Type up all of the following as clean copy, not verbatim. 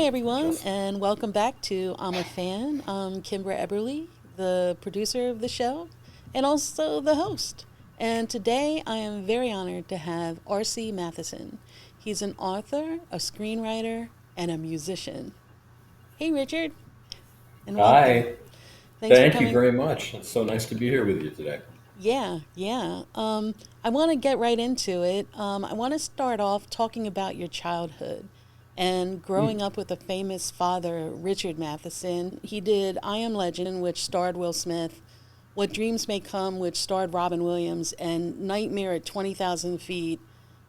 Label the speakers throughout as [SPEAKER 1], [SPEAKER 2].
[SPEAKER 1] everyone,
[SPEAKER 2] Just
[SPEAKER 1] and welcome back to I'm a Fan. I'm Kimbra Eberly, the producer of the show and also the host. And today I am very honored to have R.C. Matheson. He's an author, a screenwriter, and a musician. Hey, Richard, and welcome.
[SPEAKER 2] hi.
[SPEAKER 1] Thanks for
[SPEAKER 2] Thank you
[SPEAKER 1] coming.
[SPEAKER 2] very much. It's so nice to be here with you today.
[SPEAKER 1] Yeah. I want to get right into it. I want to start off talking about your childhood and growing up with a famous father, Richard Matheson. He did I Am Legend, which starred Will Smith, What Dreams May Come, which starred Robin Williams, and Nightmare at 20,000 Feet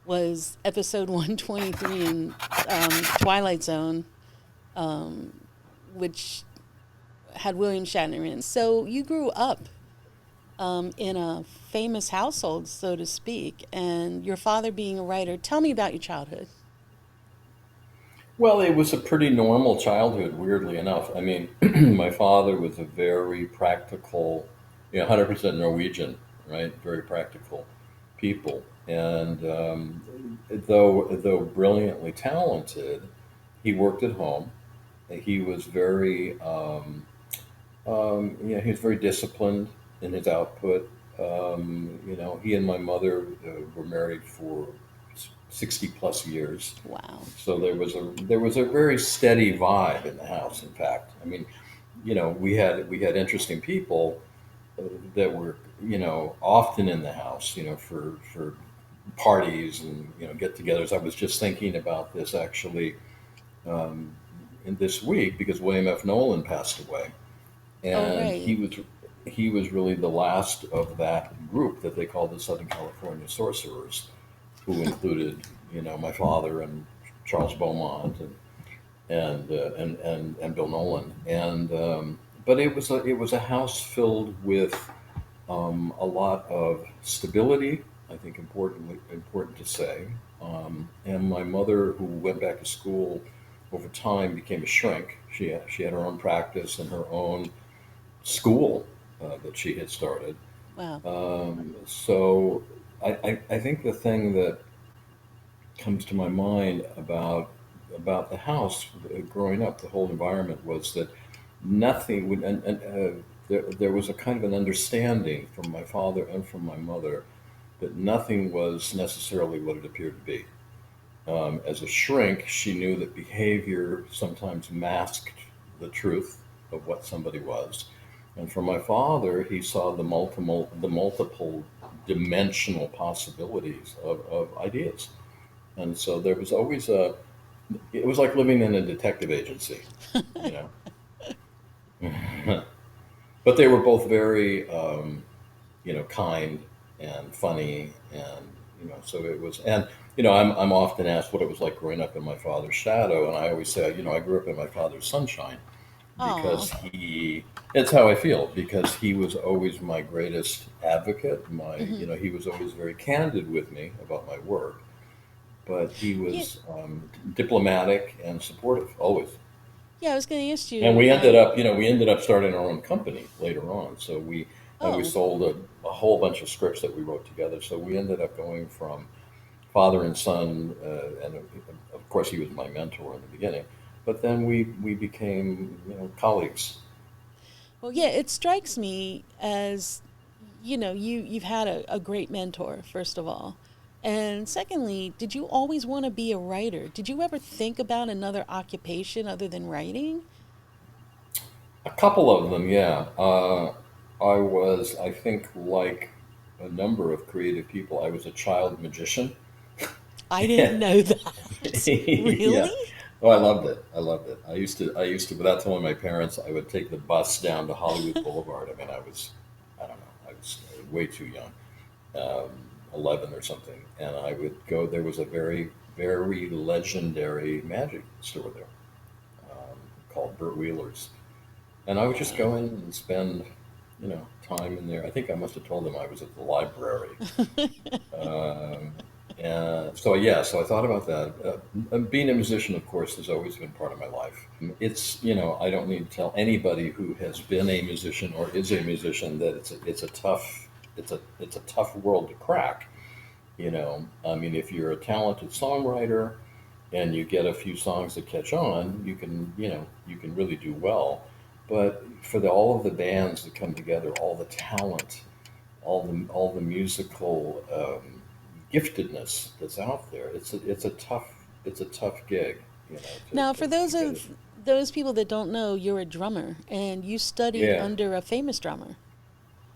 [SPEAKER 1] was episode 123 in Twilight Zone, which had William Shatner in. So you grew up in a famous household, so to speak, and your father being a writer. Tell me about your childhood.
[SPEAKER 2] Well, it was a pretty normal childhood, weirdly enough. I mean, my father was a very practical, 100% Norwegian, right? Very practical people. And though brilliantly talented, he worked at home. He was he was very disciplined in his output. He and my mother were married for 60 plus years.
[SPEAKER 1] Wow.
[SPEAKER 2] So there was a very steady vibe in the house. In fact, I mean, we had interesting people that were often in the house, for parties and get-togethers. I was just thinking about this actually in this week because William F. Nolan passed away,
[SPEAKER 1] Oh,
[SPEAKER 2] and he
[SPEAKER 1] right.
[SPEAKER 2] was he was really the last of that group that they called the Southern California Sorcerers, who included my father and Charles Beaumont and Bill Nolan, and but it was a house filled with a lot of stability. I think important to say, and my mother, who went back to school over time, became a shrink. She had her own practice and her own school that she had started.
[SPEAKER 1] Wow.
[SPEAKER 2] So I think the thing that comes to my mind about the house growing up, the whole environment was that nothing would, and there was a kind of an understanding from my father and from my mother that nothing was necessarily what it appeared to be. As a shrink, she knew that behavior sometimes masked the truth of what somebody was. And for my father, he saw the multiple dimensional possibilities of ideas. And so there was always it was like living in a detective agency, you know. But they were both very, kind and funny, and so it was. And I'm often asked what it was like growing up in my father's shadow, and I always say, I grew up in my father's sunshine
[SPEAKER 1] Oh,
[SPEAKER 2] because he. It's how I feel because he was always my greatest advocate.
[SPEAKER 1] hmm.
[SPEAKER 2] He was always very candid with me about my work, but he
[SPEAKER 1] Yeah.
[SPEAKER 2] was diplomatic and supportive always.
[SPEAKER 1] Yeah, I was going to ask
[SPEAKER 2] And
[SPEAKER 1] you.
[SPEAKER 2] we ended up starting our own company later on. So we
[SPEAKER 1] Oh,
[SPEAKER 2] sold a whole bunch of scripts that we wrote together. So we ended up going from father and son, and of course he was my mentor in the beginning. But then we became colleagues.
[SPEAKER 1] well, yeah, it strikes me as, you've had a great mentor, first of all. And secondly, did you always want to be a writer? Did you ever think about another occupation other than writing?
[SPEAKER 2] A couple of them, yeah. I was, I think, like a number of creative people. I was a child magician.
[SPEAKER 1] I didn't know that. Really?
[SPEAKER 2] Yeah. Oh, I loved it. I loved it. I used to, without telling my parents, I would take the bus down to Hollywood Boulevard. I mean, I don't know, I was way too young, 11 or something. And I would go, there was a very, very legendary magic store there, called Burt Wheeler's. And I would just go
[SPEAKER 1] Wow.
[SPEAKER 2] in and spend, time in there. I think I must have told them I was at the library. Um, so yeah, so I thought about that. Being a musician, of course, has always been part of my life. It's I don't need to tell anybody who has been a musician or is a musician that it's a tough world to crack. I mean, if you're a talented songwriter, and you get a few songs that catch on, you can really do well. But for all of the bands that come together, all the talent, all the musical giftedness that's out there, it's a tough gig,
[SPEAKER 1] Now, for
[SPEAKER 2] to
[SPEAKER 1] those
[SPEAKER 2] get it.
[SPEAKER 1] of those people that don't know, you're a drummer and you studied
[SPEAKER 2] Yeah,
[SPEAKER 1] under a famous drummer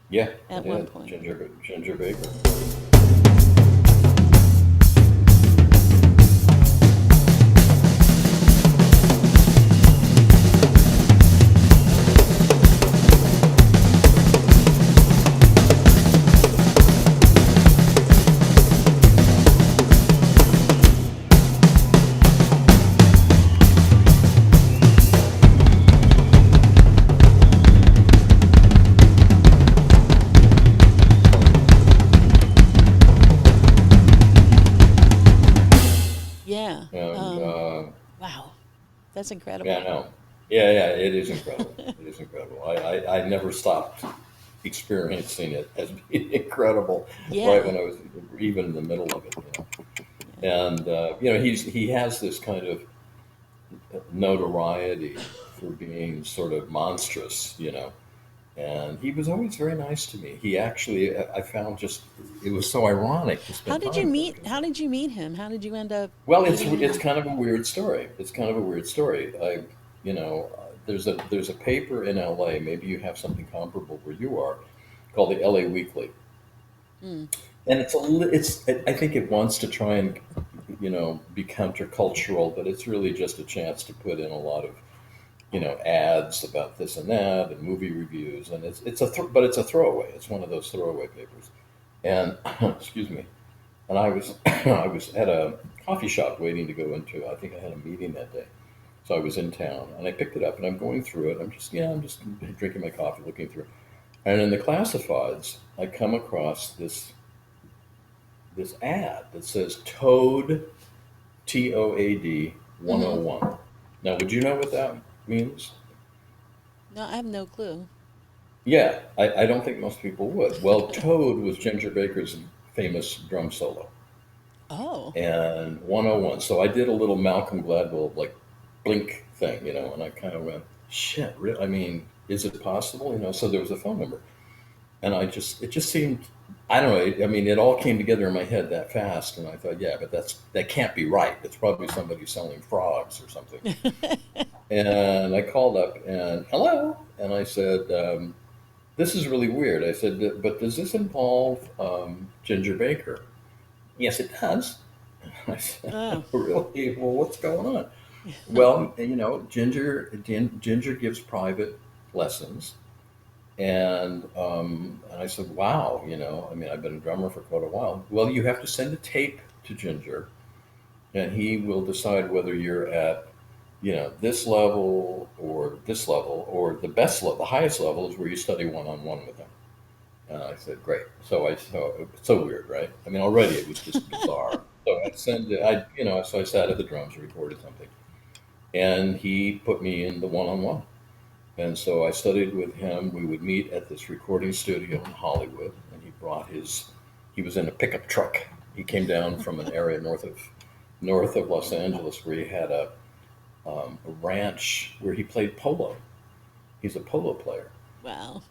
[SPEAKER 2] yeah, I
[SPEAKER 1] at one
[SPEAKER 2] did.
[SPEAKER 1] point.
[SPEAKER 2] Ginger Baker.
[SPEAKER 1] Yeah.
[SPEAKER 2] And
[SPEAKER 1] Wow. That's
[SPEAKER 2] yeah,
[SPEAKER 1] incredible.
[SPEAKER 2] no, yeah, it is incredible. It is incredible. I never stopped experiencing it as being incredible right
[SPEAKER 1] Yeah.
[SPEAKER 2] when I was even in the middle of it.
[SPEAKER 1] Yeah.
[SPEAKER 2] And he has this kind of notoriety for being sort of monstrous, and he was always very nice to me. He actually, I found, just it was so ironic to spend time with him because,
[SPEAKER 1] How did you meet him? How did you end up
[SPEAKER 2] well,
[SPEAKER 1] meeting
[SPEAKER 2] it's
[SPEAKER 1] him?
[SPEAKER 2] kind of a weird story. It's kind of a weird story. There's a paper in LA. Maybe you have something comparable where you are, called the LA Weekly,
[SPEAKER 1] Mm.
[SPEAKER 2] and I think it wants to try and be countercultural, but it's really just a chance to put in a lot of ads about this and that and movie reviews, and but it's a throwaway. It's one of those throwaway papers. And excuse me. And I was I was at a coffee shop waiting to go into. I think I had a meeting that day, so I was in town, and I picked it up, and I'm going through it. I'm just drinking my coffee, looking through, and in the classifieds, I come across this ad that says Toad, TOAD
[SPEAKER 1] Mm-hmm.
[SPEAKER 2] 101. Now, would you know what that means?
[SPEAKER 1] No, I have no clue.
[SPEAKER 2] Yeah, I don't think most people would. Well, Toad was Ginger Baker's famous drum solo,
[SPEAKER 1] Oh.
[SPEAKER 2] and 101. So I did a little Malcolm Gladwell like blink thing, and I kind of went, shit, really? I mean, is it possible? So there was a phone number, and it just seemed, I don't know. I mean, it all came together in my head that fast, and I thought, yeah, but that can't be right. It's probably somebody selling frogs or something. And I called up and hello, and I said, this is really weird. I said, but does this involve Ginger Baker? Yes, it does. I said,
[SPEAKER 1] Oh.
[SPEAKER 2] really? Well, what's going on? Well, Ginger gives private lessons, and I said, wow, I mean, I've been a drummer for quite a while. Well, you have to send a tape to Ginger, and he will decide whether you're at this level, or the best level. The highest level is where you study one on one with him. And I said, great. So it's so weird, right? I mean, already it was just bizarre. So I sent it, so I sat at the drums and recorded something. And he put me in the one on one. And so I studied with him. We would meet at this recording studio in Hollywood, and he was in a pickup truck. He came down from an area north of Los Angeles where he had a ranch where he played polo. He's a polo player,
[SPEAKER 1] Wow.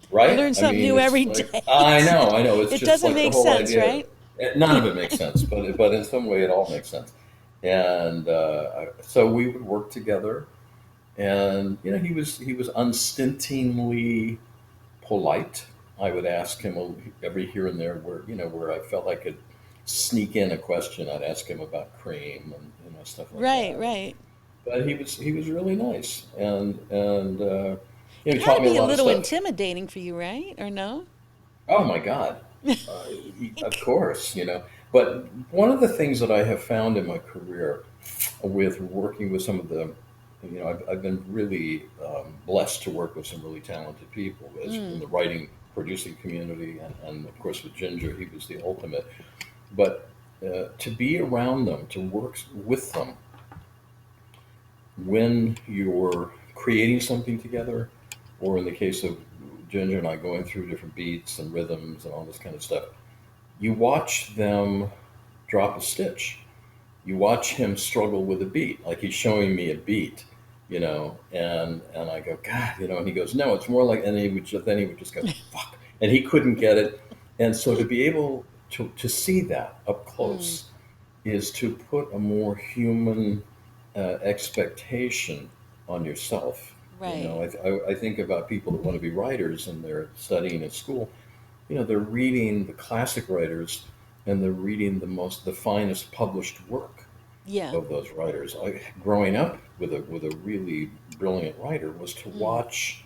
[SPEAKER 1] You
[SPEAKER 2] right?
[SPEAKER 1] learn
[SPEAKER 2] I
[SPEAKER 1] something
[SPEAKER 2] mean,
[SPEAKER 1] new
[SPEAKER 2] it's
[SPEAKER 1] every
[SPEAKER 2] like
[SPEAKER 1] day.
[SPEAKER 2] I know. It's
[SPEAKER 1] It
[SPEAKER 2] just
[SPEAKER 1] doesn't
[SPEAKER 2] like the
[SPEAKER 1] make
[SPEAKER 2] whole
[SPEAKER 1] sense,
[SPEAKER 2] idea.
[SPEAKER 1] right?
[SPEAKER 2] None of it makes sense, but in some way, it all makes sense. And so we would work together, and he was unstintingly polite. I would ask him every here and there where I felt I could sneak in a question. I'd ask him about cream and stuff like
[SPEAKER 1] Right,
[SPEAKER 2] that.
[SPEAKER 1] right.
[SPEAKER 2] But he was really nice, and
[SPEAKER 1] It
[SPEAKER 2] he
[SPEAKER 1] had
[SPEAKER 2] taught
[SPEAKER 1] to
[SPEAKER 2] me a
[SPEAKER 1] be a
[SPEAKER 2] lot of
[SPEAKER 1] little
[SPEAKER 2] stuff.
[SPEAKER 1] intimidating for you, right? Or no?
[SPEAKER 2] Oh my God. Of course, But one of the things that I have found in my career with working with some of I've been really blessed to work with some really talented people as in
[SPEAKER 1] Mm.
[SPEAKER 2] the writing, producing community, and of course with Ginger, he was the ultimate. But to be around them, to work with them when you're creating something together, or in the case of Ginger and I going through different beats and rhythms and all this kind of stuff, you watch them drop a stitch. you watch him struggle with a beat, like he's showing me a beat, and I go, God, and he goes, no, it's more like, and then he would just go, fuck, and he couldn't get it, and so to be able to see that up
[SPEAKER 1] Mm,
[SPEAKER 2] close is to put a more human expectation on yourself.
[SPEAKER 1] right.
[SPEAKER 2] I think about people that want to be writers and they're studying at school. They're reading the classic writers and they're reading the finest published work
[SPEAKER 1] Yeah.
[SPEAKER 2] of those writers. Growing up with a really brilliant writer was to
[SPEAKER 1] Mm,
[SPEAKER 2] watch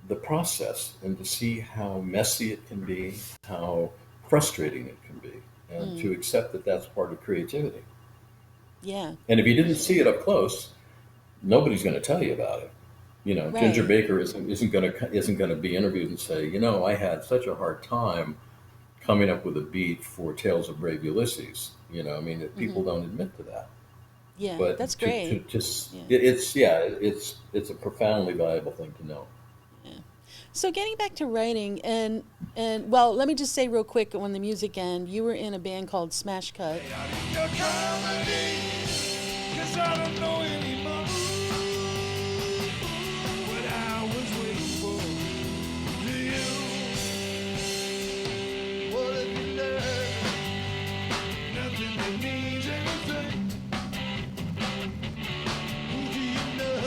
[SPEAKER 2] the process and to see how messy it can be, how frustrating it can be, and
[SPEAKER 1] mm,
[SPEAKER 2] to accept that that's part of creativity.
[SPEAKER 1] yeah.
[SPEAKER 2] And if you didn't see it up close, nobody's going to tell you about it. Ginger
[SPEAKER 1] Right.
[SPEAKER 2] Baker isn't going to be interviewed and say, I had such a hard time coming up with a beat for Tales of Brave Ulysses. I mean, that
[SPEAKER 1] Hmm.
[SPEAKER 2] people don't admit to that.
[SPEAKER 1] Yeah. That's
[SPEAKER 2] But to
[SPEAKER 1] great.
[SPEAKER 2] just
[SPEAKER 1] Yeah.
[SPEAKER 2] it's yeah, it's a profoundly valuable thing to know.
[SPEAKER 1] Yeah. So getting back to writing and well, let me just say real quick on the music end, you were in a band called Smash Cut.
[SPEAKER 3] Your comedy, 'cause I don't know anymore what I was waiting for. Do you? What have you learned? Nothing that means anything. Who do you know?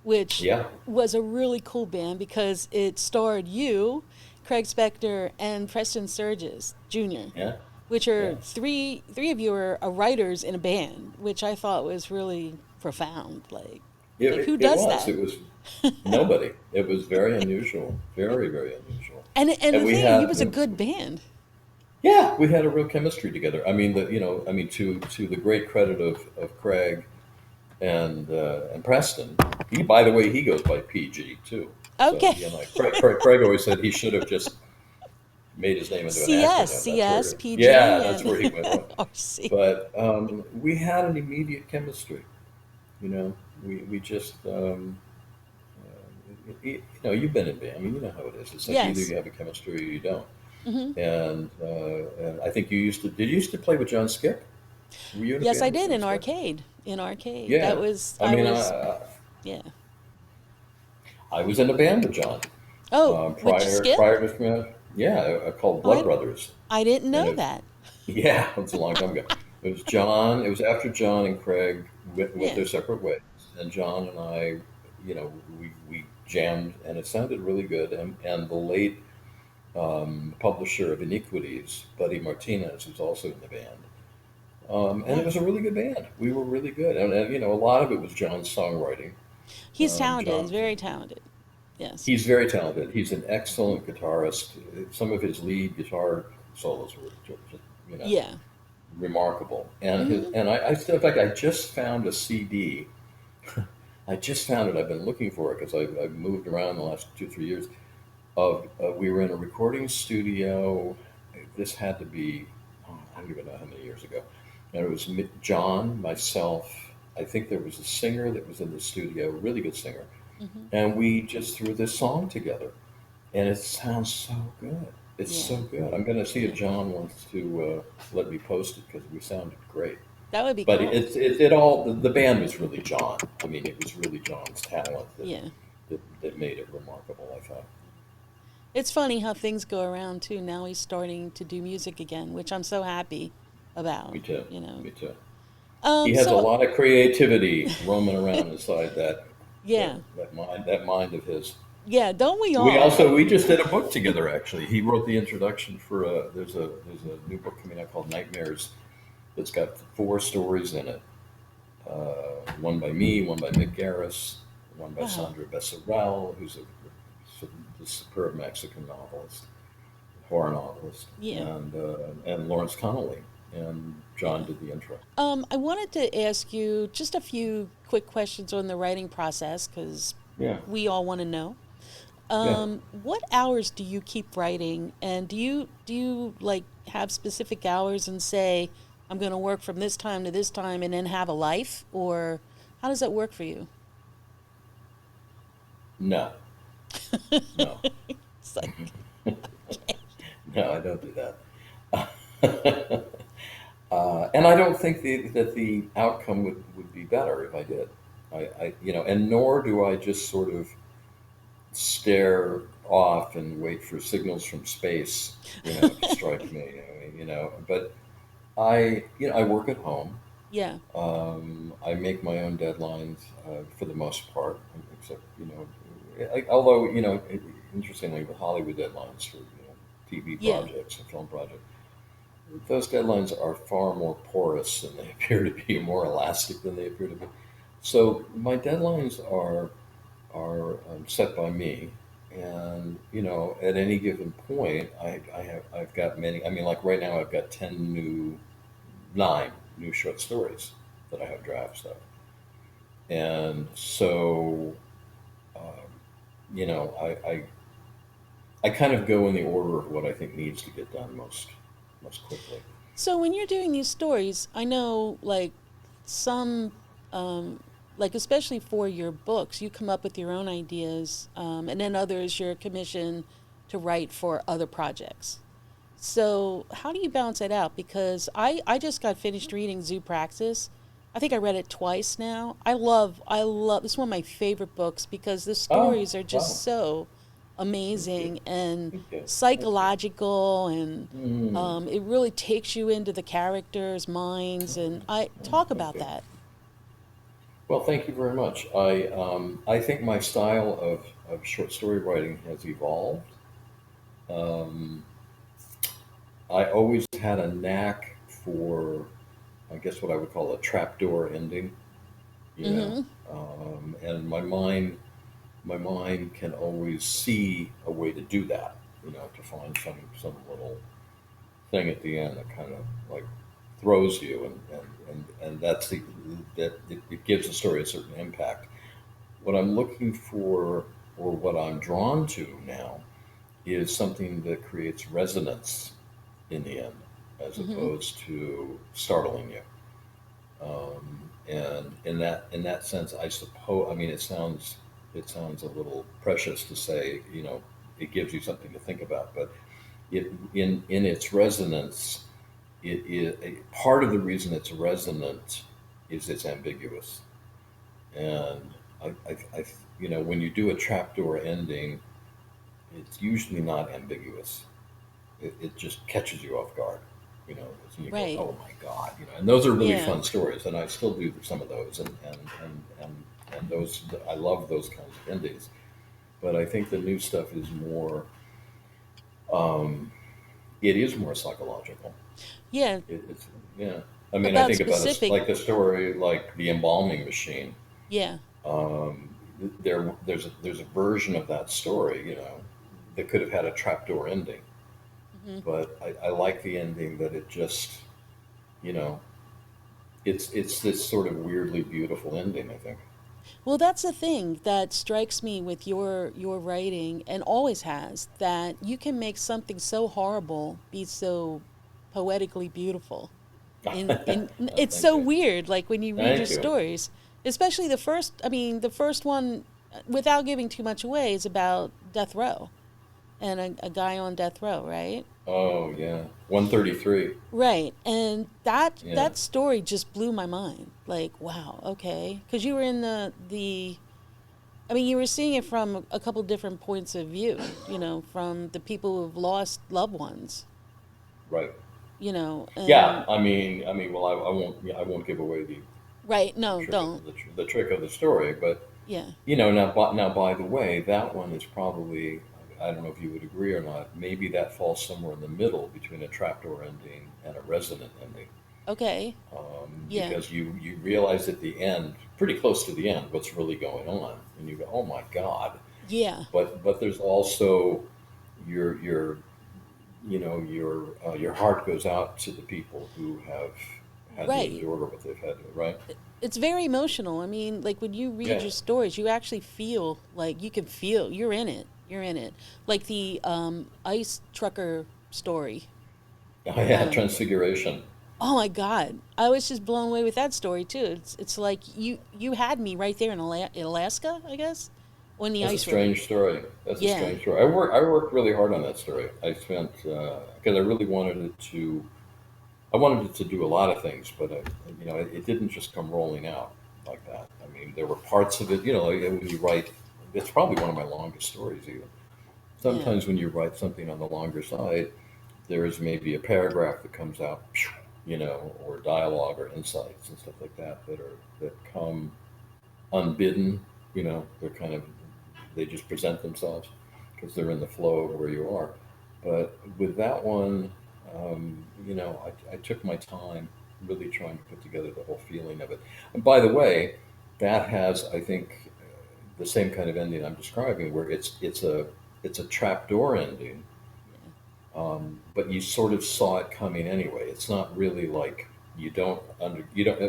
[SPEAKER 1] Which
[SPEAKER 2] Yeah,
[SPEAKER 1] was a really cool band because it starred you, Craig Spector, and Preston Sturges Jr.,
[SPEAKER 2] yeah,
[SPEAKER 1] which
[SPEAKER 2] yeah.
[SPEAKER 1] are three of you are writers in a band, which I thought was really profound. Like who
[SPEAKER 2] It
[SPEAKER 1] does
[SPEAKER 2] was.
[SPEAKER 1] that?
[SPEAKER 2] It was nobody. It was very unusual. Very, very unusual.
[SPEAKER 1] And
[SPEAKER 2] And
[SPEAKER 1] the
[SPEAKER 2] we
[SPEAKER 1] thing, he
[SPEAKER 2] had,
[SPEAKER 1] was a good band.
[SPEAKER 2] yeah, we had a real chemistry together. I mean, to the great credit of Craig and Preston. By the way, he goes by PG too. So
[SPEAKER 1] Okay.
[SPEAKER 2] he and I, Craig always said he should have just made his name into an
[SPEAKER 1] CS,
[SPEAKER 2] acronym. That's
[SPEAKER 1] CS,
[SPEAKER 2] where, yeah,
[SPEAKER 1] PG,
[SPEAKER 2] that's
[SPEAKER 1] and
[SPEAKER 2] where he went with.
[SPEAKER 1] RC.
[SPEAKER 2] But we had an immediate chemistry. You know, we just, you've been in band. I mean, you know how it is. It's like either
[SPEAKER 1] Yes.
[SPEAKER 2] you have a chemistry or you don't.
[SPEAKER 1] Hmm.
[SPEAKER 2] And I think did you used to play with John Skip? Were you in a
[SPEAKER 1] Yes,
[SPEAKER 2] band
[SPEAKER 1] I
[SPEAKER 2] with
[SPEAKER 1] did
[SPEAKER 2] John
[SPEAKER 1] in
[SPEAKER 2] Skip?
[SPEAKER 1] arcade. In arcade. That
[SPEAKER 2] Yeah.
[SPEAKER 1] was,
[SPEAKER 2] I
[SPEAKER 1] I
[SPEAKER 2] mean,
[SPEAKER 1] was, yeah.
[SPEAKER 2] I was in a band with John
[SPEAKER 1] Oh, with Skip?
[SPEAKER 2] prior to yeah, called
[SPEAKER 1] Oh,
[SPEAKER 2] Blood Brothers,
[SPEAKER 1] I didn't
[SPEAKER 2] and
[SPEAKER 1] know
[SPEAKER 2] it
[SPEAKER 1] that.
[SPEAKER 2] yeah, it was a long time ago. It was John. It was after John and Craig went
[SPEAKER 1] Yeah.
[SPEAKER 2] their separate ways, and John and I, we jammed, and it sounded really good. And the late publisher of Iniquities, Buddy Martinez, was also in the band. And it
[SPEAKER 1] Wow.
[SPEAKER 2] was a really good band. We were really good, and a lot of it was John's songwriting.
[SPEAKER 1] He's talented. He's
[SPEAKER 2] John,
[SPEAKER 1] very talented. Yes.
[SPEAKER 2] he's very talented. He's an excellent guitarist. Some of his lead guitar solos were just, you know,
[SPEAKER 1] Yeah.
[SPEAKER 2] remarkable. And his
[SPEAKER 1] Hmm.
[SPEAKER 2] and I still, in fact, I just found a CD. I just found it. I've been looking for it because I've moved around the last 2 3 years. We were in a recording studio. This had to be, oh, I don't even know how many years ago. And it was John, myself. I think there was a singer that was in the studio, a really good singer,
[SPEAKER 1] Hmm.
[SPEAKER 2] and we just threw this song together, and it sounds so good. It's
[SPEAKER 1] Yeah.
[SPEAKER 2] so good. I'm going to see if
[SPEAKER 1] Yeah.
[SPEAKER 2] John wants to let me post it because we sounded great.
[SPEAKER 1] That would be
[SPEAKER 2] But
[SPEAKER 1] cool.
[SPEAKER 2] it all the band was really John. I mean, it was really John's talent
[SPEAKER 1] Yeah.
[SPEAKER 2] that made it remarkable. I thought.
[SPEAKER 1] It's funny how things go around too. Now he's starting to do music again, which I'm so happy about,
[SPEAKER 2] Me too.
[SPEAKER 1] you know.
[SPEAKER 2] Me too. He has a
[SPEAKER 1] So
[SPEAKER 2] lot of creativity roaming around inside
[SPEAKER 1] yeah.
[SPEAKER 2] that mind of his.
[SPEAKER 1] Yeah, don't we all?
[SPEAKER 2] We just did a book together. Actually, he wrote the introduction for there's a new book coming out called Nightmares. That's got 4 stories in it. One by me, one by Mick Garris, one by
[SPEAKER 1] Wow.
[SPEAKER 2] Sandra Becerril, who's a superb Mexican novelist, horror novelist,
[SPEAKER 1] Yeah.
[SPEAKER 2] and Lawrence Connolly. And John
[SPEAKER 1] Yeah.
[SPEAKER 2] did the intro.
[SPEAKER 1] I wanted to ask you just a few quick questions on the writing process because
[SPEAKER 2] Yeah,
[SPEAKER 1] we all want to know.
[SPEAKER 2] yeah.
[SPEAKER 1] What hours do you keep writing, and do you like have specific hours and say I'm going to work from this time to this time and then have a life, or how does that work for you?
[SPEAKER 2] No, no,
[SPEAKER 1] It's like,
[SPEAKER 2] no. I don't do that. And I don't think that the outcome would be better if I did. And nor do I just sort of stare off and wait for signals from space, to strike me. But I work at home.
[SPEAKER 1] Yeah.
[SPEAKER 2] I make my own deadlines for the most part, except although interestingly, with Hollywood deadlines for TV
[SPEAKER 1] Yeah.
[SPEAKER 2] projects and film projects, those deadlines are far more porous than they appear to be, more elastic than they appear to be. So my deadlines are set by me, and at any given point, I've got many. I mean, like right now, I've got 9 new short stories that I have drafts of, and so um, I kind of go in the order of what I think needs to get done most quickly.
[SPEAKER 1] So when you're doing these stories, I know like some, um, like especially for your books, you come up with your own ideas, and then others you're commissioned to write for other projects. So how do you balance that out? Because I just got finished reading Zoo Praxis. I think I read it twice now. I love this is one of my favorite books because the
[SPEAKER 2] Oh,
[SPEAKER 1] stories are just
[SPEAKER 2] wow!
[SPEAKER 1] so
[SPEAKER 2] Thank you.
[SPEAKER 1] amazing and
[SPEAKER 2] Thank you. Thank you.
[SPEAKER 1] psychological, and
[SPEAKER 2] Mm,
[SPEAKER 1] it really takes you into the characters' minds, and I talk
[SPEAKER 2] thank
[SPEAKER 1] about
[SPEAKER 2] you.
[SPEAKER 1] that.
[SPEAKER 2] Well, thank you very much. I think my style of short story writing has evolved. Um, I always had a knack for, I guess, what I would call a trapdoor ending. You know,
[SPEAKER 1] Mm-hmm.
[SPEAKER 2] and my mind can always see a way to do that. To find some little thing at the end that kind of like throws you, and it gives the story a certain impact. What I'm looking for, or what I'm drawn to now, is something that creates resonance in the end, as
[SPEAKER 1] Mm-hmm.
[SPEAKER 2] opposed to startling you. And in that sense, I suppose, I mean, it sounds a little precious to say, it gives you something to think about, but in its resonance, it is a part of the reason it's resonant is it's ambiguous. And when you do a trapdoor ending, it's usually not ambiguous. It just catches you off guard, and you go,
[SPEAKER 1] Right.
[SPEAKER 2] oh my God, and those are really
[SPEAKER 1] Yeah.
[SPEAKER 2] fun stories, and I still do some of those, and those, I love those kinds of endings. But I think the new stuff is more, um, it is more psychological.
[SPEAKER 1] Yeah.
[SPEAKER 2] It's yeah. I mean, I
[SPEAKER 1] About
[SPEAKER 2] think about a
[SPEAKER 1] specific.
[SPEAKER 2] like a story like the embalming machine.
[SPEAKER 1] Yeah.
[SPEAKER 2] Um, there's a version of that story, that could have had a trapdoor ending,
[SPEAKER 1] Mm-hmm.
[SPEAKER 2] but I like the ending that it just, you know, it's this sort of weirdly beautiful ending. I think.
[SPEAKER 1] Well, that's the thing that strikes me with your writing and always has, that you can make something so horrible be so poetically beautiful. In it's
[SPEAKER 2] Thank
[SPEAKER 1] so
[SPEAKER 2] you.
[SPEAKER 1] weird like when you read your
[SPEAKER 2] Thank you.
[SPEAKER 1] stories, especially the first one, without giving too much away, is about death row and a guy on death row, right?
[SPEAKER 2] Oh yeah, 133.
[SPEAKER 1] Right. And that
[SPEAKER 2] Yeah.
[SPEAKER 1] that story just blew my mind. Like, wow, okay. Cuz you were in the I mean, you were seeing it from a couple different points of view, from the people who've lost loved ones,
[SPEAKER 2] Right. Yeah.
[SPEAKER 1] and
[SPEAKER 2] I mean. Well, I won't. Yeah, I won't give away
[SPEAKER 1] right,
[SPEAKER 2] the
[SPEAKER 1] no,
[SPEAKER 2] trick
[SPEAKER 1] don't.
[SPEAKER 2] the trick of the story, but
[SPEAKER 1] Yeah.
[SPEAKER 2] now, by the way, that one is probably, I don't know if you would agree or not, maybe that falls somewhere in the middle between a trapdoor ending and a resonant ending,
[SPEAKER 1] Okay. Yeah.
[SPEAKER 2] because you realize at the end, pretty close to the end, what's really going on, and you go, oh my God.
[SPEAKER 1] Yeah.
[SPEAKER 2] But there's also your your heart goes out to the people who have had to
[SPEAKER 1] Right.
[SPEAKER 2] endure what they've had to, right?
[SPEAKER 1] It's very emotional. I mean, like when you read
[SPEAKER 2] Yeah.
[SPEAKER 1] your stories, you actually feel like you can feel you're in it. You're in it. Like the ice trucker story.
[SPEAKER 2] I had
[SPEAKER 1] Um,
[SPEAKER 2] transfiguration.
[SPEAKER 1] oh my God, I was just blown away with that story too. It's like you had me right there in Alaska, I guess, on the
[SPEAKER 2] That's a
[SPEAKER 1] ice road.
[SPEAKER 2] strange story. That's a
[SPEAKER 1] Yeah.
[SPEAKER 2] strange story. I worked really hard on that story. I spent because I really wanted it to I wanted it to do a lot of things, but it didn't just come rolling out like that. I mean, there were parts of it, like when you write. It's probably one of my longest stories, even.
[SPEAKER 1] Yeah.
[SPEAKER 2] Sometimes when you write something on the longer side, there is maybe a paragraph that comes out, or dialogue or insights and stuff like that come unbidden. They're kind of they just present themselves because they're in the flow of where you are. But with that one, I took my time really trying to put together the whole feeling of it. And by the way, that has, I think, the same kind of ending I'm describing, where it's a trapdoor ending,
[SPEAKER 1] Yeah.
[SPEAKER 2] but you sort of saw it coming anyway. It's not really like you don't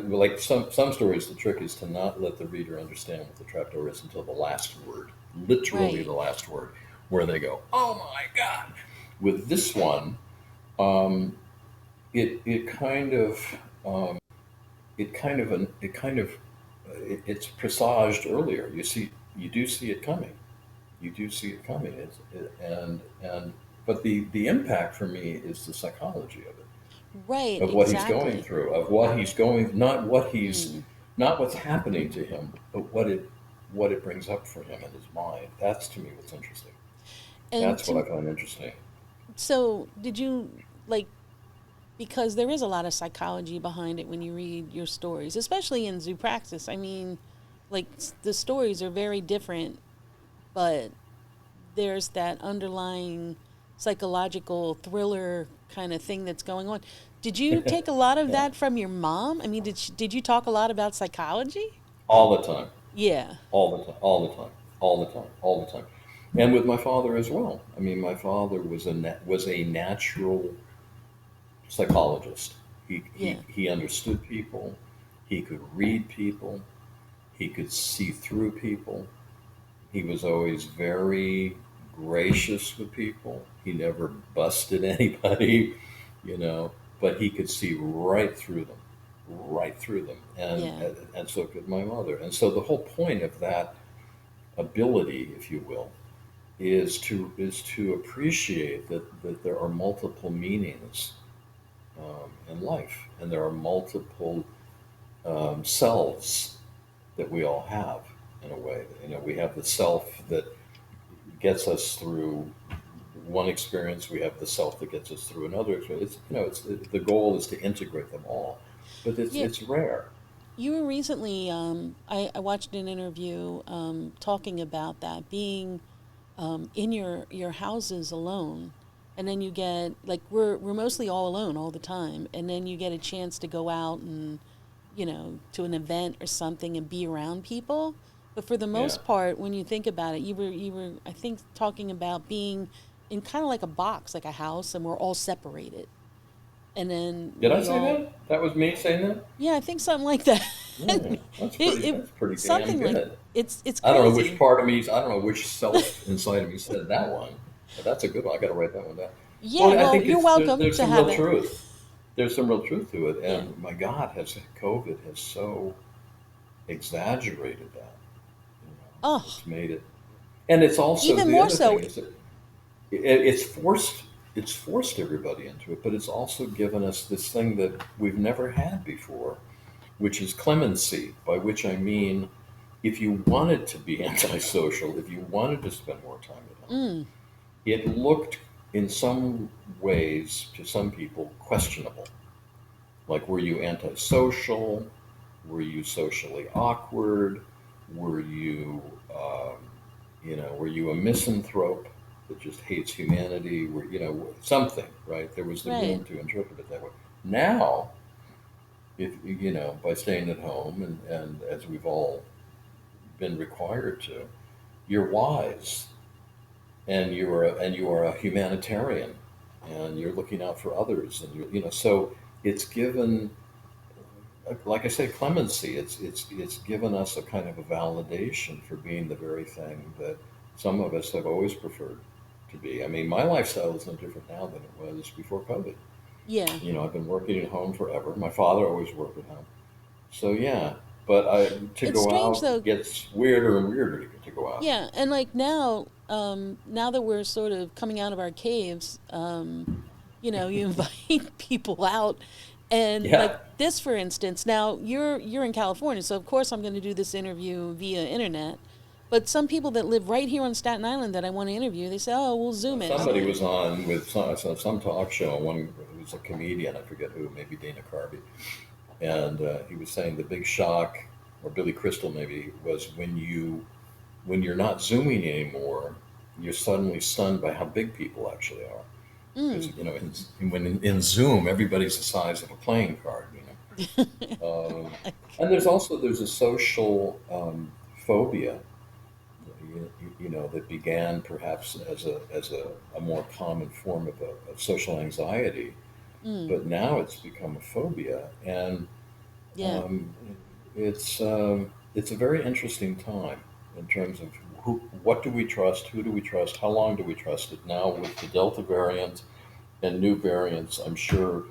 [SPEAKER 2] like some stories. The trick is to not let the reader understand what the trapdoor is until the last word, literally
[SPEAKER 1] Right.
[SPEAKER 2] the last word, where they go, "Oh my God!" With this one, um, it kind of it's presaged earlier. You do see it coming. You do see it coming. And but the impact for me is the psychology
[SPEAKER 1] Right.
[SPEAKER 2] of what he's going
[SPEAKER 1] Exactly.
[SPEAKER 2] through, of what he's going,
[SPEAKER 1] Mm.
[SPEAKER 2] not what's happening to him, but what it brings up for him in his mind. That's to me what's interesting.
[SPEAKER 1] And
[SPEAKER 2] That's what
[SPEAKER 1] to
[SPEAKER 2] I find interesting.
[SPEAKER 1] so did you like because there is a lot of psychology behind it when you read your stories, especially in zoo praxis. I mean, like the stories are very different, but there's that underlying psychological thriller kind of thing that's going on. Did you take a lot of
[SPEAKER 2] Yeah,
[SPEAKER 1] that from your mom? I mean, did you talk a lot about psychology?
[SPEAKER 2] all the time,
[SPEAKER 1] Yeah.
[SPEAKER 2] all the time, all the time, all the time, all the time, and with my father as well. I mean, my father was a natural psychologist. He, he
[SPEAKER 1] Yeah.
[SPEAKER 2] he understood people. He could read people. He could see through people. He was always very gracious with people. He never busted anybody, you know, but he could see right through them,
[SPEAKER 1] Yeah.
[SPEAKER 2] and so could my mother. And so the whole point of that ability, if you will, is to appreciate that there are multiple meanings in life, and there are multiple selves that we all have in a way. We have the self that gets us through one experience. We have the self that gets us through another experience. The goal is to integrate them all, but it's
[SPEAKER 1] Yeah.
[SPEAKER 2] it's rare.
[SPEAKER 1] You were recently, I watched an interview talking about that being in your houses alone, and then you get like we're mostly all alone all the time, and then you get a chance to go out and to an event or something and be around people. But for the
[SPEAKER 2] Yeah.
[SPEAKER 1] most part, when you think about it, you were I think talking about being in kind of like a box, like a house, and we're all separated, and then
[SPEAKER 2] Did I
[SPEAKER 1] we
[SPEAKER 2] say
[SPEAKER 1] all
[SPEAKER 2] that? That was me saying that.
[SPEAKER 1] yeah, I think something like that.
[SPEAKER 2] Yeah, that's
[SPEAKER 1] it,
[SPEAKER 2] pretty.
[SPEAKER 1] it
[SPEAKER 2] That's pretty damn
[SPEAKER 1] something like
[SPEAKER 2] good.
[SPEAKER 1] it's
[SPEAKER 2] I don't know which
[SPEAKER 1] crazy.
[SPEAKER 2] part of me. I don't know which self inside of me said that one. But that's a good one. I got to write that one down.
[SPEAKER 1] Yeah,
[SPEAKER 2] Well, I
[SPEAKER 1] well,
[SPEAKER 2] think
[SPEAKER 1] you're
[SPEAKER 2] there's
[SPEAKER 1] welcome
[SPEAKER 2] there's
[SPEAKER 1] to
[SPEAKER 2] some
[SPEAKER 1] have
[SPEAKER 2] real
[SPEAKER 1] it.
[SPEAKER 2] truth. There's some real truth to it.
[SPEAKER 1] Yeah.
[SPEAKER 2] And my God, has COVID has so exaggerated that.
[SPEAKER 1] Oh,
[SPEAKER 2] It's made it, and it's also
[SPEAKER 1] even
[SPEAKER 2] the
[SPEAKER 1] more
[SPEAKER 2] other
[SPEAKER 1] so.
[SPEAKER 2] thing is that it's forced everybody into it, but it's also given us this thing that we've never had before, which is clemency. By which I mean, if you wanted to be antisocial, if you wanted to spend more time at home,
[SPEAKER 1] Mm,
[SPEAKER 2] it looked in some ways to some people questionable. Like, were you antisocial? Were you socially awkward? Were you, were you a misanthrope that just hates humanity? Something, right? There was the
[SPEAKER 1] right.
[SPEAKER 2] room to interpret it that way. Now, if by staying at home and as we've all been required to, you're wise, and you are a humanitarian, and you're looking out for others, and so it's given, like I say, clemency. It's given us a kind of a validation for being the very thing that some of us have always preferred to be. I mean, my lifestyle is no different now than it was before COVID.
[SPEAKER 1] Yeah.
[SPEAKER 2] I've been working at home forever. My father always worked at home, so yeah. But to
[SPEAKER 1] It's
[SPEAKER 2] go
[SPEAKER 1] strange
[SPEAKER 2] out, it
[SPEAKER 1] though.
[SPEAKER 2] gets weirder and weirder to go out.
[SPEAKER 1] Yeah, and like now that we're sort of coming out of our caves, you invite people out, And like
[SPEAKER 2] Yeah.
[SPEAKER 1] this, for instance, now you're in California, so of course I'm going to do this interview via internet. But some people that live right here on Staten Island that I want to interview, they say, "Oh, we'll Zoom it."
[SPEAKER 2] Somebody was on with some talk show. One it was a comedian, I forget who, maybe Dana Carvey, and he was saying the big shock, or Billy Crystal maybe, was when you're not zooming anymore, you're suddenly stunned by how big people actually are. Because
[SPEAKER 1] Mm.
[SPEAKER 2] in Zoom, everybody's the size of a playing card. And there's a social phobia, that began perhaps as a more common form of social anxiety,
[SPEAKER 1] Mm.
[SPEAKER 2] but now it's become a phobia, and
[SPEAKER 1] Yeah.
[SPEAKER 2] um, it's a very interesting time in terms of what do we trust, who do we trust, how long do we trust it. Now with the Delta variant and new variants, I'm sure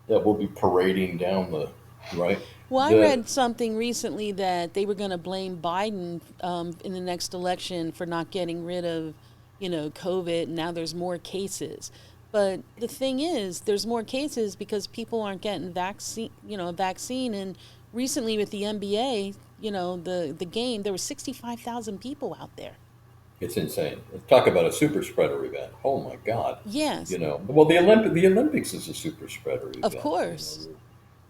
[SPEAKER 2] that will be parading down the right.
[SPEAKER 1] Well, I
[SPEAKER 2] The
[SPEAKER 1] read something recently that they were going to blame Biden in the next election for not getting rid of, COVID. And now there's more cases. But the thing is, there's more cases because people aren't getting a vaccine. And recently with the NBA, the game, there were 65,000 people out there.
[SPEAKER 2] It's insane. Talk about a super spreader event. Oh my God.
[SPEAKER 1] Yes,
[SPEAKER 2] Well, the Olympics is a super spreader
[SPEAKER 1] of
[SPEAKER 2] event.
[SPEAKER 1] course.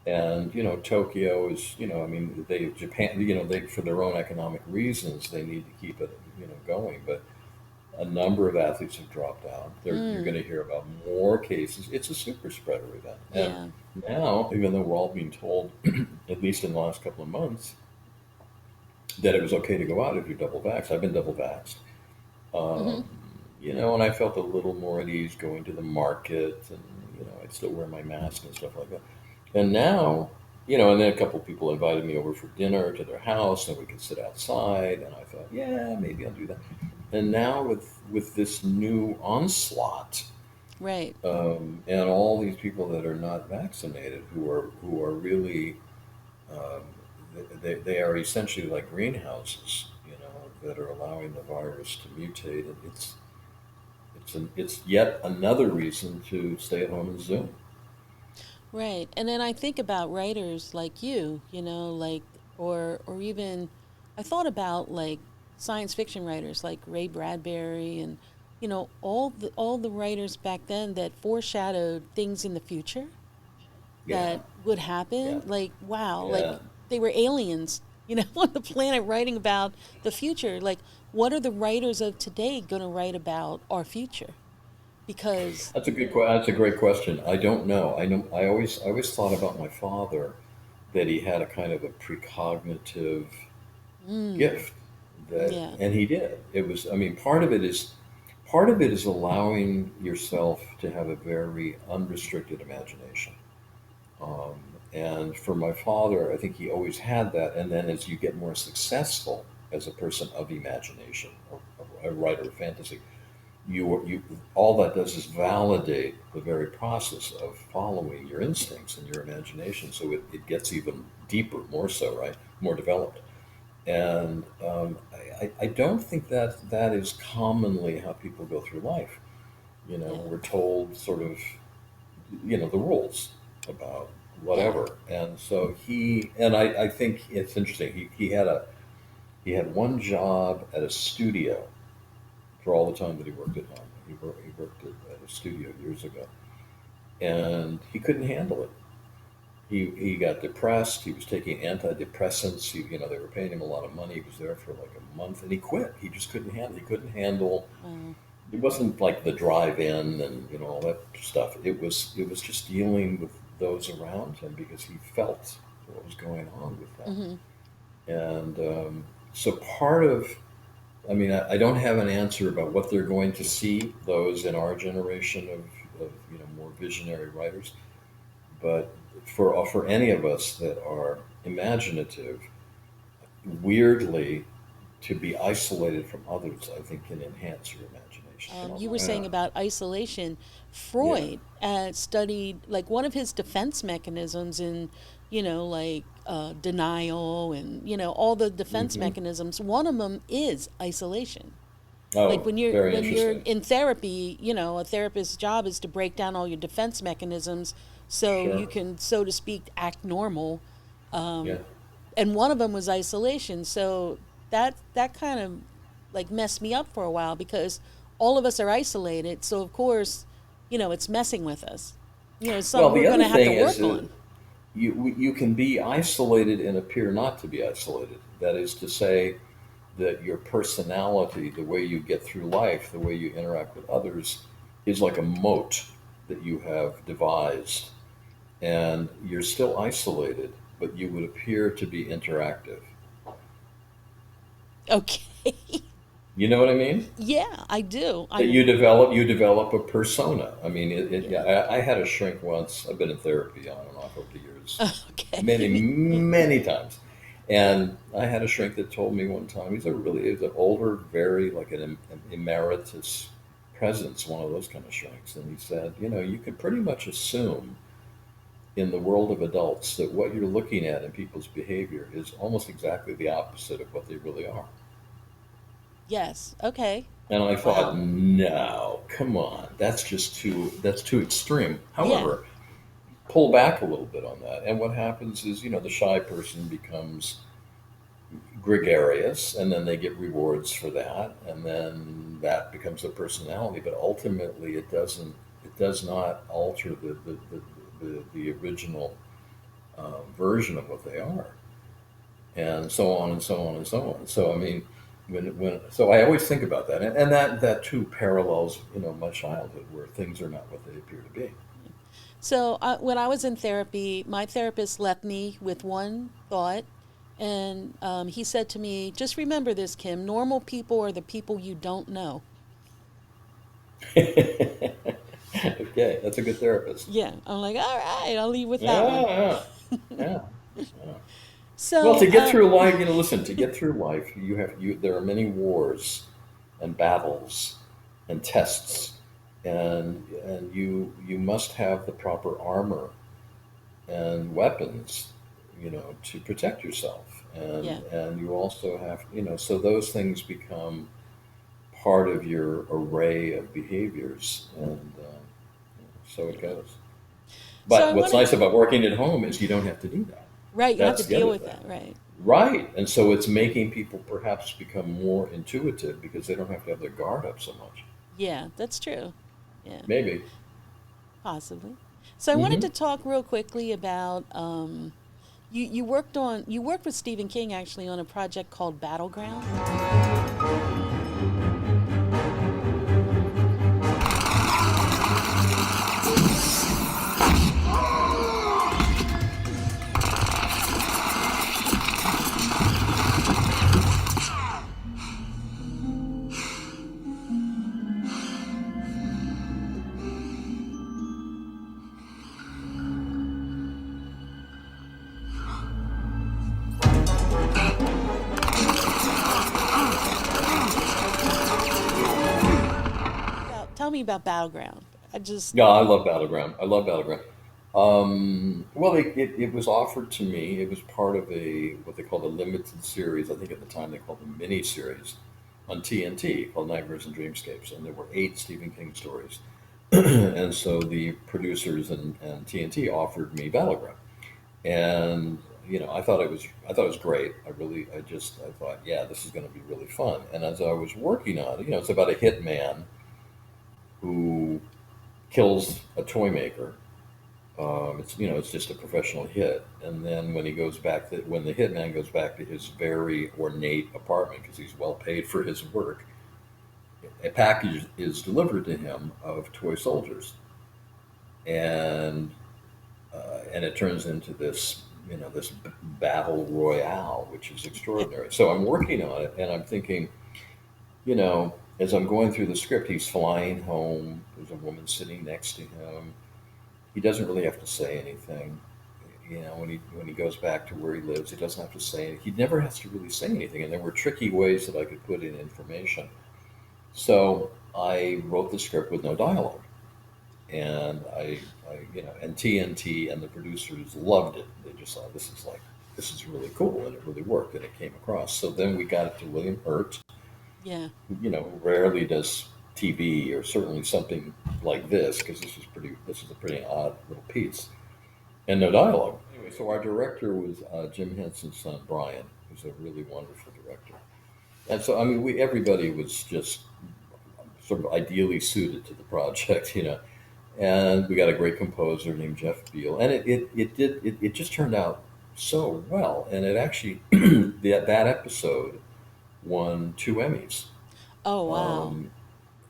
[SPEAKER 2] And Tokyo is, I mean, Japan, they for their own economic reasons they need to keep it, going. But a number of athletes have dropped out. You're
[SPEAKER 1] Mm,
[SPEAKER 2] going to hear about more cases. It's a super spreader event, and
[SPEAKER 1] yeah.
[SPEAKER 2] now, even though we're all being told, at least in the last couple of months, that it was okay to go out if you're double vaxxed. I've been double vaxxed.
[SPEAKER 1] Hmm.
[SPEAKER 2] Um, and I felt a little more at ease going to the market, and I'd still wear my mask and stuff like that. And now, and then a couple of people invited me over for dinner to their house, and we could sit outside. And I thought, yeah, maybe I'll do that. And now with this new onslaught,
[SPEAKER 1] Right.
[SPEAKER 2] and all these people that are not vaccinated, who are really, um, they are essentially like greenhouses, that are allowing the virus to mutate. And it's yet another reason to stay at home and Zoom.
[SPEAKER 1] Right. And then I think about writers like you, like or even I thought about like science fiction writers like Ray Bradbury and all the writers back then that foreshadowed things in the future
[SPEAKER 2] Yeah,
[SPEAKER 1] that would
[SPEAKER 2] yeah,
[SPEAKER 1] happen. Like wow, like
[SPEAKER 2] yeah.
[SPEAKER 1] they were aliens, on the planet writing about the future. Like what are the writers of today going to write about our future? Because
[SPEAKER 2] That's a great question. I don't know. I always thought about my father, that he had a kind of a precognitive
[SPEAKER 1] mm,
[SPEAKER 2] gift, that
[SPEAKER 1] yeah.
[SPEAKER 2] and he did. It was, I mean, part of it is allowing yourself to have a very unrestricted imagination. Um, and for my father, I think he always had that. And then as you get more successful as a person of imagination, or a writer of fantasy, you all that does is validate the very process of following your instincts and your imagination. So it gets even deeper, more so, right? More developed. And I don't think that is commonly how people go through life.
[SPEAKER 1] Yeah.
[SPEAKER 2] We're told sort of, the rules about
[SPEAKER 1] Yeah.
[SPEAKER 2] whatever. And so I think it's interesting. He had one job at a studio for all the time that he worked at home. He worked at a studio years ago, and he couldn't handle it. He got depressed. He was taking antidepressants. They were paying him a lot of money. He was there for like a month, and he quit. He just couldn't handle. He couldn't handle.
[SPEAKER 1] Wow.
[SPEAKER 2] It wasn't like the drive-in and all that stuff. It was just dealing with those around him, because he felt what was going on with them.
[SPEAKER 1] Hmm.
[SPEAKER 2] And so part of, I mean, I don't have an answer about what they're going to see, those in our generation of more visionary writers. But for any of us that are imaginative, weirdly, to be isolated from others, I think can enhance your imagination.
[SPEAKER 1] You were saying
[SPEAKER 2] Yeah,
[SPEAKER 1] about isolation.
[SPEAKER 2] yeah.
[SPEAKER 1] Freud studied like one of his defense mechanisms in, like denial and, all the defense
[SPEAKER 2] Hmm.
[SPEAKER 1] mechanisms. One of them is isolation. Like
[SPEAKER 2] Oh, very
[SPEAKER 1] when you're
[SPEAKER 2] interesting.
[SPEAKER 1] in therapy, a therapist's job is to break down all your defense mechanisms so
[SPEAKER 2] Sure.
[SPEAKER 1] you can, so to speak, act normal.
[SPEAKER 2] Yeah.
[SPEAKER 1] And one of them was isolation. So that kind of like messed me up for a while because all of us are isolated. So of course, it's messing with us.
[SPEAKER 2] Well,
[SPEAKER 1] Something we're
[SPEAKER 2] the
[SPEAKER 1] going
[SPEAKER 2] other
[SPEAKER 1] to have to
[SPEAKER 2] thing
[SPEAKER 1] work
[SPEAKER 2] is,
[SPEAKER 1] on.
[SPEAKER 2] you can be isolated and appear not to be isolated. That is to say, that your personality, the way you get through life, the way you interact with others, is like a moat that you have devised, and you're still isolated, but you would appear to be interactive.
[SPEAKER 1] Okay.
[SPEAKER 2] You know what I mean?
[SPEAKER 1] Yeah, I do.
[SPEAKER 2] That you develop a persona. I mean, yeah,
[SPEAKER 1] Yeah.
[SPEAKER 2] I had a shrink once. I've been in therapy on and off over the years, many
[SPEAKER 1] Okay.
[SPEAKER 2] many times, and I had a shrink that told me one time, he's an older, very like an emeritus presence, one of those kind of shrinks, and he said, you could pretty much assume in the world of adults that what you're looking at in people's behavior is almost exactly the opposite of what they really are.
[SPEAKER 1] Yes. Okay.
[SPEAKER 2] And I thought,
[SPEAKER 1] Wow.
[SPEAKER 2] no, come on, that's too extreme.
[SPEAKER 1] Yeah.
[SPEAKER 2] However, pull back a little bit on that, and what happens is, the shy person becomes gregarious, and then they get rewards for that, and then that becomes a personality. But ultimately, it does not alter the original version of what they are, and so on and so on and so on. So I mean, so I always think about that, and that too parallels, my childhood, where things are not what they appear to be.
[SPEAKER 1] So when I was in therapy, my therapist left me with one thought. And he said to me, just remember this, Kim, normal people are the people you don't know.
[SPEAKER 2] Okay, that's a good therapist.
[SPEAKER 1] Yeah. I'm like, all right, I'll leave with that one.
[SPEAKER 2] Yeah, yeah, yeah. Well,
[SPEAKER 1] So,
[SPEAKER 2] to get through life, listen, to get through life, there are many wars and battles and tests, and you must have the proper armor and weapons, to protect yourself,
[SPEAKER 1] yeah.
[SPEAKER 2] and you also have, so those things become part of your array of behaviors, and so it
[SPEAKER 1] Yeah.
[SPEAKER 2] goes.
[SPEAKER 1] So I
[SPEAKER 2] But what's
[SPEAKER 1] wanted,
[SPEAKER 2] nice about working at home is you don't have to do that.
[SPEAKER 1] right, you don't have to
[SPEAKER 2] That's the
[SPEAKER 1] deal
[SPEAKER 2] other
[SPEAKER 1] with
[SPEAKER 2] thing.
[SPEAKER 1] that, right?
[SPEAKER 2] Right. And so it's making people perhaps become more intuitive because they don't have to have their guard up so much.
[SPEAKER 1] Yeah, that's true. Yeah,
[SPEAKER 2] Maybe.
[SPEAKER 1] possibly. So I wanted
[SPEAKER 2] Hmm.
[SPEAKER 1] to talk real quickly about you worked with Stephen King actually on a project called Battleground. Tell me about Battleground. I just
[SPEAKER 2] Yeah, I love Battleground. I love Battleground. Well, it was offered to me. It was part of what they called a limited series. I think at the time they called them mini series on TNT called Nightmares and Dreamscapes. And there were 8 Stephen King stories. And so the producers and TNT offered me Battleground. And I thought it was great. I thought, yeah, this is going to be really fun. And as I was working on it, it's about a hitman who kills a toy maker. It's just a professional hit. And then when the hitman goes back to his very ornate apartment because he's well paid for his work, a package is delivered to him of toy soldiers, and and it turns into this battle royale, which is extraordinary. So I'm working on it, and I'm thinking, as I'm going through the script, he's flying home. There's a woman sitting next to him. He doesn't really have to say anything. When he goes back to where he lives, he doesn't have to say. He never has to really say anything. And there were tricky ways that I could put in information. So I wrote the script with no dialogue, and and TNT and the producers loved it. They just thought, this is really cool, and it really worked, and it came across. So then we got it to William Hurt,
[SPEAKER 1] Yeah.
[SPEAKER 2] who rarely does TV or certainly something like this, because this is a pretty odd little piece and no dialogue. Anyway, so our director was Jim Henson's son Brian, who's a really wonderful director. And so, I mean, everybody was just sort of ideally suited to the project, And we got a great composer named Jeff Beal, and it just turned out so well. And it actually that episode won 2 Emmys.
[SPEAKER 1] Oh, wow.
[SPEAKER 2] Um,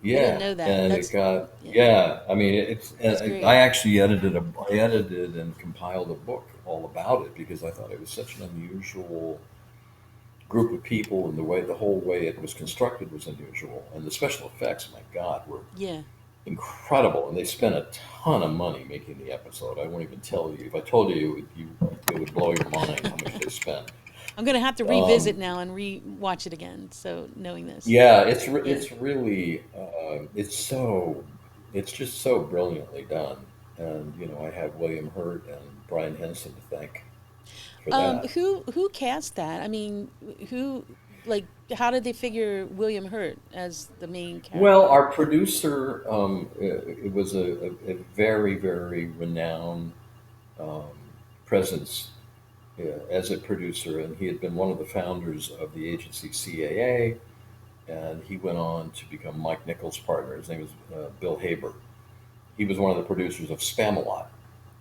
[SPEAKER 1] I didn't
[SPEAKER 2] yeah,
[SPEAKER 1] know that.
[SPEAKER 2] and it
[SPEAKER 1] That's,
[SPEAKER 2] got
[SPEAKER 1] yeah,
[SPEAKER 2] yeah. I mean, it's
[SPEAKER 1] that's
[SPEAKER 2] and I
[SPEAKER 1] great.
[SPEAKER 2] actually I edited and compiled a book all about it because I thought it was such an unusual group of people, and the whole way it was constructed was unusual, and the special effects, my God, were
[SPEAKER 1] Yeah.
[SPEAKER 2] incredible, and they spent a ton of money making the episode. I won't even tell you. If I told you, it would blow your mind how much they spent.
[SPEAKER 1] I'm going to have to revisit
[SPEAKER 2] Um,
[SPEAKER 1] now and re-watch it again. So knowing this.
[SPEAKER 2] yeah,
[SPEAKER 1] Yeah.
[SPEAKER 2] it's really it's just so brilliantly done, and I have William Hurt and Brian Henson to thank for that.
[SPEAKER 1] Who cast that? I mean, who like how did they figure William Hurt as the main
[SPEAKER 2] Well,
[SPEAKER 1] character?
[SPEAKER 2] our producer, it was a very, very renowned um, presence as a producer, and he had been one of the founders of the agency CAA, and he went on to become Mike Nichols' partner. His name was Bill Haber. He was one of the producers of Spamalot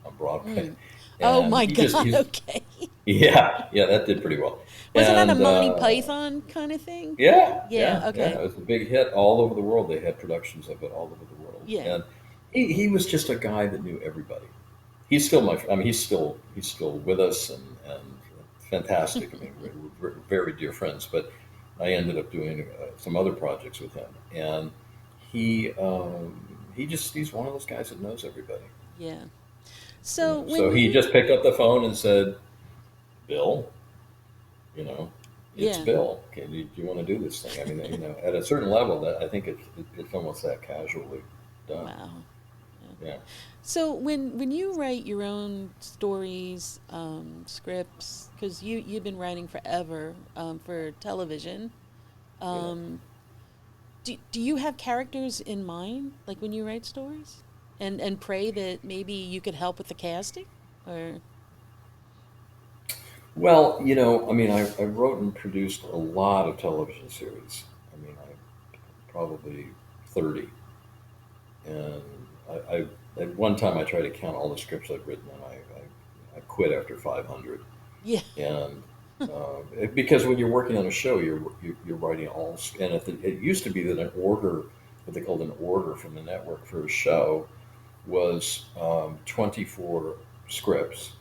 [SPEAKER 2] on Broadway,
[SPEAKER 1] Mm. Oh
[SPEAKER 2] and
[SPEAKER 1] my God.
[SPEAKER 2] he's
[SPEAKER 1] Okay.
[SPEAKER 2] yeah, that did pretty well,
[SPEAKER 1] Wasn't that a
[SPEAKER 2] and
[SPEAKER 1] Monty Python kind of thing? Yeah.
[SPEAKER 2] yeah,
[SPEAKER 1] Okay.
[SPEAKER 2] it was a big hit all over the world. They had productions of it all over the world,
[SPEAKER 1] Yeah.
[SPEAKER 2] and he was just a guy that knew everybody. He's still I mean, he's still with us and fantastic. I mean, we're very dear friends. But I ended up doing some other projects with him, and he's one of those guys that knows everybody.
[SPEAKER 1] Yeah. So
[SPEAKER 2] So
[SPEAKER 1] when
[SPEAKER 2] he
[SPEAKER 1] you
[SPEAKER 2] just picked up the phone and said, "Bill, you know, it's
[SPEAKER 1] yeah.
[SPEAKER 2] Bill. Do you want to do this thing?" I mean, at a certain level, that I think it's almost that casually done.
[SPEAKER 1] Wow.
[SPEAKER 2] Yeah.
[SPEAKER 1] So when you write your own stories, scripts, because you've been writing forever for television,
[SPEAKER 2] Yeah.
[SPEAKER 1] um, do you have characters in mind, like when you write stories, and pray that maybe you could help with the casting, or
[SPEAKER 2] Well, I mean, I wrote and produced a lot of television series. I mean, probably 30. And at one time I tried to count all the scripts I've written, and I quit after 500.
[SPEAKER 1] yeah,
[SPEAKER 2] And because when you're working on a show, you're writing and it used to be that an order, what they called an order from the network for a show, was 24 scripts,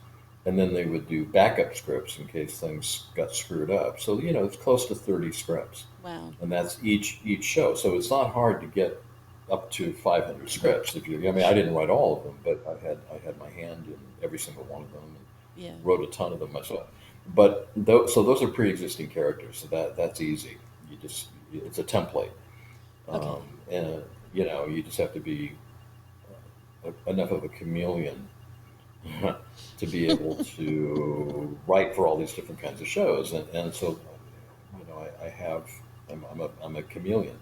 [SPEAKER 2] and then they would do backup scripts in case things got screwed up. So it's close to 30 scripts,
[SPEAKER 1] wow,
[SPEAKER 2] and that's each show. So it's not hard to get up to 500 scripts. I mean, I didn't write all of them, but I had my hand in every single one of them,
[SPEAKER 1] yeah,
[SPEAKER 2] and wrote a ton of them myself. But so those are pre-existing characters, so that's easy. It's a template,
[SPEAKER 1] okay,
[SPEAKER 2] and you just have to be enough of a chameleon to be able to write for all these different kinds of shows, and so I'm a chameleon,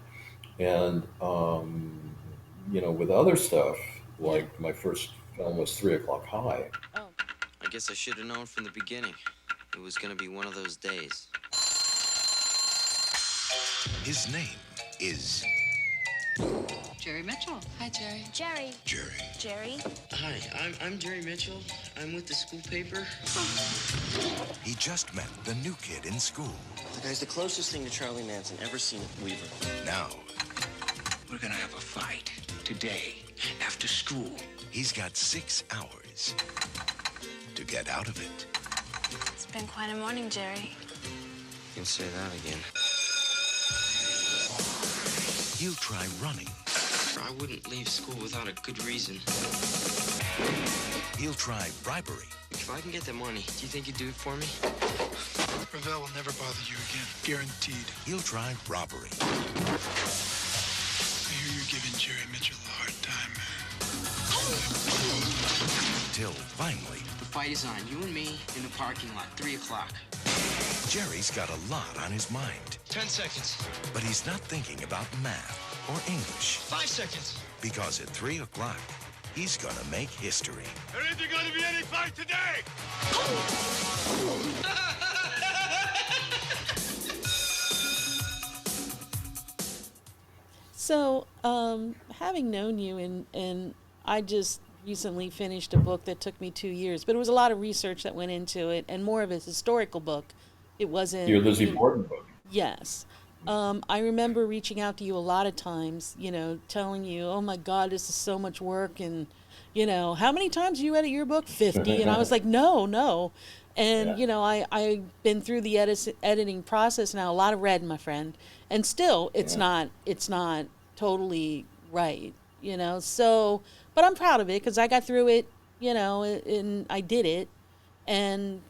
[SPEAKER 2] and with other stuff,
[SPEAKER 1] yeah,
[SPEAKER 2] like my first film was 3 O'clock High.
[SPEAKER 1] oh,
[SPEAKER 4] I guess I should have known from the beginning. It was gonna be one of those days.
[SPEAKER 3] His name is
[SPEAKER 5] Jerry Mitchell. Hi, Jerry.
[SPEAKER 6] Jerry.
[SPEAKER 3] Jerry.
[SPEAKER 6] Jerry.
[SPEAKER 4] Hi, I'm Jerry Mitchell. I'm with the school paper.
[SPEAKER 3] He just met the new kid in school.
[SPEAKER 4] The guy's the closest thing to Charlie Manson ever seen at Weaver.
[SPEAKER 3] Now,
[SPEAKER 7] We're gonna have a fight today after school.
[SPEAKER 3] he's got 6 hours to get out of it.
[SPEAKER 6] It's been quite a morning, Jerry.
[SPEAKER 4] You can say that again.
[SPEAKER 3] He'll try running.
[SPEAKER 4] I wouldn't leave school without a good reason.
[SPEAKER 3] He'll try bribery.
[SPEAKER 4] If I can get the money, do you think you'd do it for me?
[SPEAKER 7] Ravel will never bother you again. Guaranteed.
[SPEAKER 3] He'll try robbery.
[SPEAKER 7] I hear you're giving Jerry Mitchell a hard time.
[SPEAKER 3] Till finally,
[SPEAKER 4] The fight is on. You and me in the parking lot, 3 o'clock.
[SPEAKER 3] Jerry's got a lot on his mind,
[SPEAKER 7] 10 seconds.
[SPEAKER 3] but he's not thinking about math or English.
[SPEAKER 7] 5 seconds.
[SPEAKER 3] Because at 3 o'clock, he's gonna make history.
[SPEAKER 8] There isn't going to be any fight today!
[SPEAKER 1] So, having known you, and I just recently finished a book that took me 2 years, but it was a lot of research that went into it, and more of a historical book. It wasn't
[SPEAKER 2] Your Lizzie Borden book.
[SPEAKER 1] Yes. I remember reaching out to you a lot of times, telling you, oh my God, this is so much work. And, how many times do you edit your book? 50. And I was like, no. And,
[SPEAKER 2] Yeah.
[SPEAKER 1] I've been through the editing process now, a lot of red, my friend. And still, it's not totally right, So, but I'm proud of it because I got through it, and I did it. And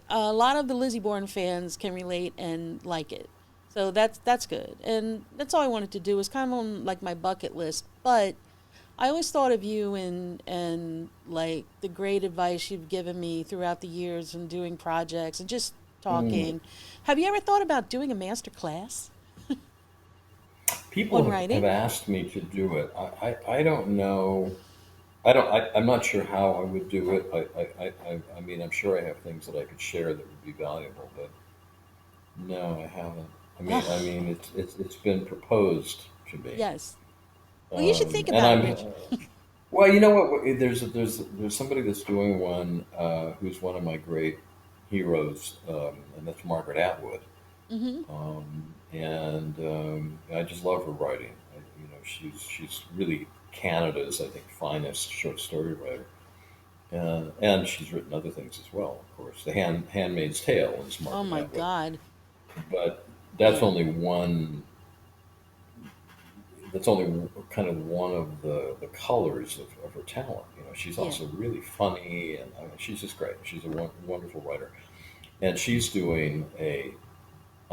[SPEAKER 1] a lot of the Lizzie Borden fans can relate and like it. So that's good. And that's all I wanted to do was kind of on like my bucket list. But I always thought of you and like the great advice you've given me throughout the years and doing projects and just talking. Have you ever thought about doing a master class?
[SPEAKER 2] People
[SPEAKER 1] On
[SPEAKER 2] have,
[SPEAKER 1] writing?
[SPEAKER 2] have asked me to do it. I don't know. I'm not sure how I would do it. I mean, I'm sure I have things that I could share that would be valuable, but no, I haven't. It's been proposed to me.
[SPEAKER 1] Yes. Well, you should think
[SPEAKER 2] And
[SPEAKER 1] about
[SPEAKER 2] I'm,
[SPEAKER 1] it, Rich.
[SPEAKER 2] well, you know what? There's somebody that's doing one who's one of my great heroes, and that's Margaret Atwood. And I just love her writing. She's really Canada's, I think, finest short story writer. And she's written other things as well, of course. The Handmaid's Tale is Margaret
[SPEAKER 1] Oh my
[SPEAKER 2] Atwood.
[SPEAKER 1] God.
[SPEAKER 2] But that's only one. That's only kind of one of the colors of her talent. She's
[SPEAKER 1] Yeah.
[SPEAKER 2] also really funny, and she's just great. She's a wonderful writer, and she's doing a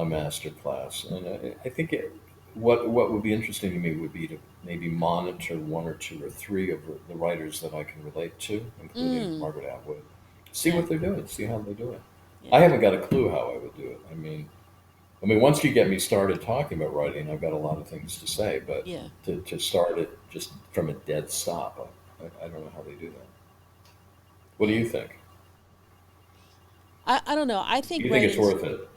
[SPEAKER 2] master class. And I think what would be interesting to me would be to maybe monitor one or two or three of the writers that I can relate to, including Margaret Atwood. See
[SPEAKER 1] Yeah.
[SPEAKER 2] what they're doing. See how they're doing.
[SPEAKER 1] Yeah.
[SPEAKER 2] I haven't got a clue how I would do it. I mean, once you get me started talking about writing, I've got a lot of things to say. But
[SPEAKER 1] Yeah.
[SPEAKER 2] to start it just from a dead stop, I don't know how they do that. What do you think?
[SPEAKER 1] I don't know. I think
[SPEAKER 2] Do you think it's
[SPEAKER 1] writing's-
[SPEAKER 2] worth it?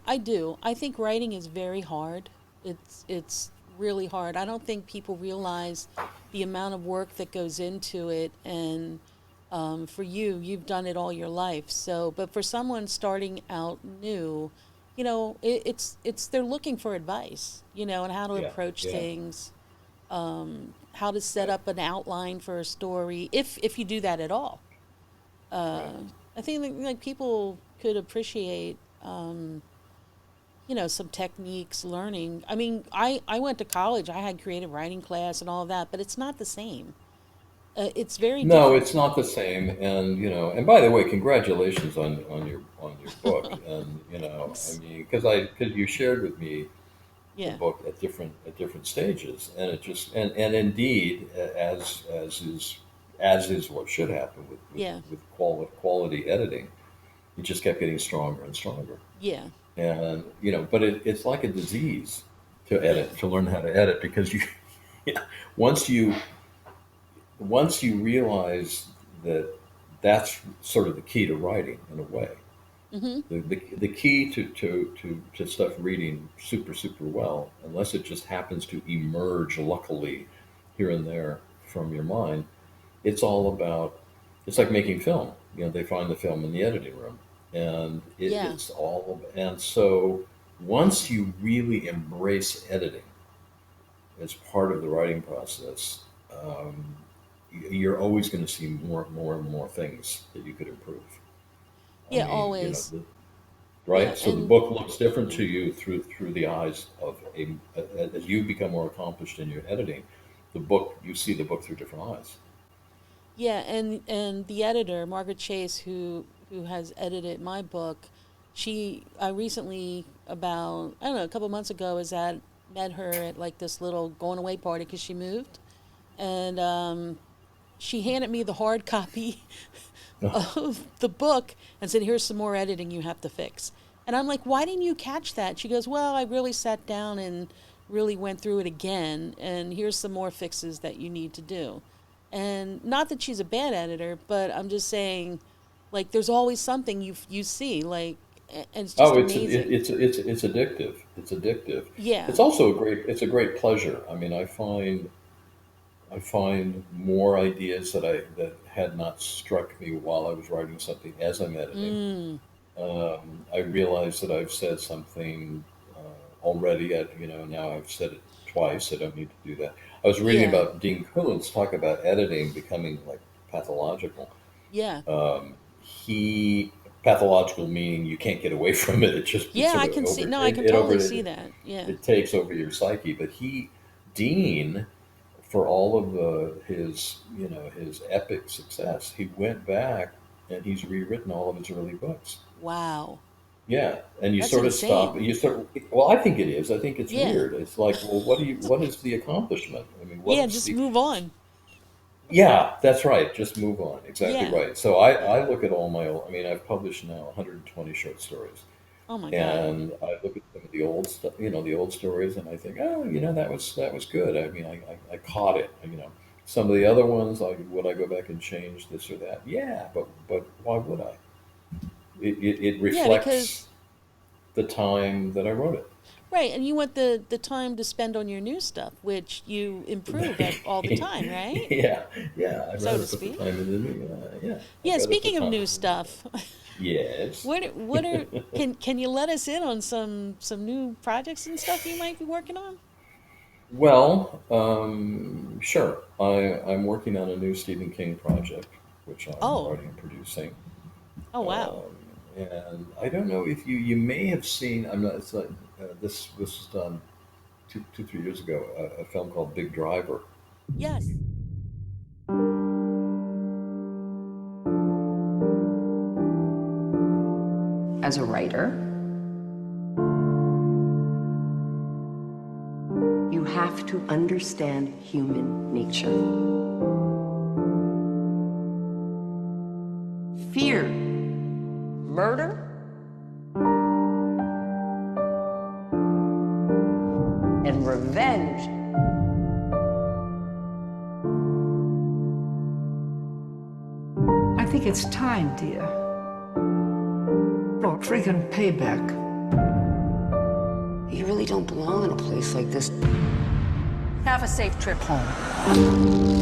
[SPEAKER 1] I do. I think writing is very hard. It's really hard. I don't think people realize the amount of work that goes into it. And for you, you've done it all your life. So, but for someone starting out new, it's they're looking for advice, and how to
[SPEAKER 2] Yeah,
[SPEAKER 1] approach
[SPEAKER 2] yeah.
[SPEAKER 1] things, how to set up an outline for a story, if you do that at all. I think like people could appreciate, some techniques, learning. I mean, I went to college. I had creative writing class and all of that, but it's not the same. It's very
[SPEAKER 2] No,
[SPEAKER 1] different.
[SPEAKER 2] it's not the same. And by the way, congratulations on your book. And because you shared with me the
[SPEAKER 1] Yeah,
[SPEAKER 2] book at different stages, and it just and indeed, as is what should happen
[SPEAKER 1] yeah,
[SPEAKER 2] with quality editing, it just kept getting stronger and stronger.
[SPEAKER 1] yeah,
[SPEAKER 2] And but it's like a disease to edit, to learn how to edit, because you once you realize that that's sort of the key to writing in a way. The key to stuff reading super well, unless it just happens to emerge luckily here and there from your mind, it's all about, it's like making film. They find the film in the editing room, and
[SPEAKER 1] yeah,
[SPEAKER 2] it's all and so once you really embrace editing as part of the writing process, you're always going to see more and more things that you could improve.
[SPEAKER 1] yeah. Always.
[SPEAKER 2] Right?
[SPEAKER 1] Yeah,
[SPEAKER 2] So the
[SPEAKER 1] and
[SPEAKER 2] book looks different to you through the eyes of as you become more accomplished in your editing, you see the book through different eyes.
[SPEAKER 1] yeah, and the editor, Margaret Chase, who has edited my book, I recently, about, I don't know, a couple months ago, met her at like this little going away party because she moved, and she handed me the hard copy of the book and said, "Here's some more editing you have to fix." And I'm like, why didn't you catch that? She goes, well, I really sat down and really went through it again, and here's some more fixes that you need to do. And not that she's a bad editor, but I'm just saying, like, there's always something you see, like, and it's just
[SPEAKER 2] Oh,
[SPEAKER 1] amazing.
[SPEAKER 2] it's addictive. It's addictive.
[SPEAKER 1] Yeah.
[SPEAKER 2] It's also a great pleasure. I mean, I find more ideas that had not struck me while I was writing something as I'm editing.
[SPEAKER 1] Mm.
[SPEAKER 2] I realize that I've said something already. Now I've said it twice. I don't need to do that. I was reading
[SPEAKER 1] Yeah.
[SPEAKER 2] about Dean Koontz talk about editing becoming like pathological.
[SPEAKER 1] Yeah.
[SPEAKER 2] He pathological meaning you can't get away from it. It just it
[SPEAKER 1] Yeah,
[SPEAKER 2] sort
[SPEAKER 1] I
[SPEAKER 2] of
[SPEAKER 1] can see.
[SPEAKER 2] over
[SPEAKER 1] No, I
[SPEAKER 2] it,
[SPEAKER 1] can
[SPEAKER 2] it over
[SPEAKER 1] totally see
[SPEAKER 2] it,
[SPEAKER 1] that. Yeah.
[SPEAKER 2] it takes over your psyche. But Dean, for all of his his epic success, he went back and he's rewritten all of his early books.
[SPEAKER 1] Wow.
[SPEAKER 2] Yeah, and you
[SPEAKER 1] That's
[SPEAKER 2] sort of stop.
[SPEAKER 1] insane.
[SPEAKER 2] You sort. Well, I think it is. I think it's
[SPEAKER 1] Yeah.
[SPEAKER 2] weird. It's like, well, what is the accomplishment? I mean, what
[SPEAKER 1] Yeah,
[SPEAKER 2] is
[SPEAKER 1] just
[SPEAKER 2] the?
[SPEAKER 1] move on.
[SPEAKER 2] Yeah, that's right. Just move on. Exactly
[SPEAKER 1] Yeah.
[SPEAKER 2] right. So
[SPEAKER 1] Yeah.
[SPEAKER 2] I look at all my. I mean, I've published now 120 short stories,
[SPEAKER 1] Oh my God.
[SPEAKER 2] and I look at some of the old stuff, the old stories, and I think, oh, that was good. I mean, I caught it. Some of the other ones, like, would I go back and change this or that? Yeah, but why would I? It
[SPEAKER 1] Yeah,
[SPEAKER 2] reflects
[SPEAKER 1] because
[SPEAKER 2] the time that I wrote
[SPEAKER 1] right, and you want the time to spend on your new stuff, which you improve all the time,
[SPEAKER 2] it.
[SPEAKER 1] right?
[SPEAKER 2] Yeah, yeah. I'd
[SPEAKER 1] So
[SPEAKER 2] rather
[SPEAKER 1] to
[SPEAKER 2] put the
[SPEAKER 1] speak.
[SPEAKER 2] time in the new. Yeah, I'd
[SPEAKER 1] Yeah.
[SPEAKER 2] rather put
[SPEAKER 1] Speaking of
[SPEAKER 2] time.
[SPEAKER 1] new stuff,
[SPEAKER 2] Yes.
[SPEAKER 1] what are can you let us in on some new projects and stuff you might be working on?
[SPEAKER 2] Well, sure. I'm working on a new Stephen King project, which I'm
[SPEAKER 1] Oh.
[SPEAKER 2] writing and producing.
[SPEAKER 1] Oh wow.
[SPEAKER 2] Um, and I don't know if you may have seen. I'm not. It's like this was done 3 years ago. A film called Big Driver.
[SPEAKER 1] Yes.
[SPEAKER 5] As a writer, you have to understand human nature. Fear, murder, and revenge.
[SPEAKER 9] I think it's time, dear. For friggin' payback.
[SPEAKER 5] You really don't belong in a place like this.
[SPEAKER 9] Have a safe trip home.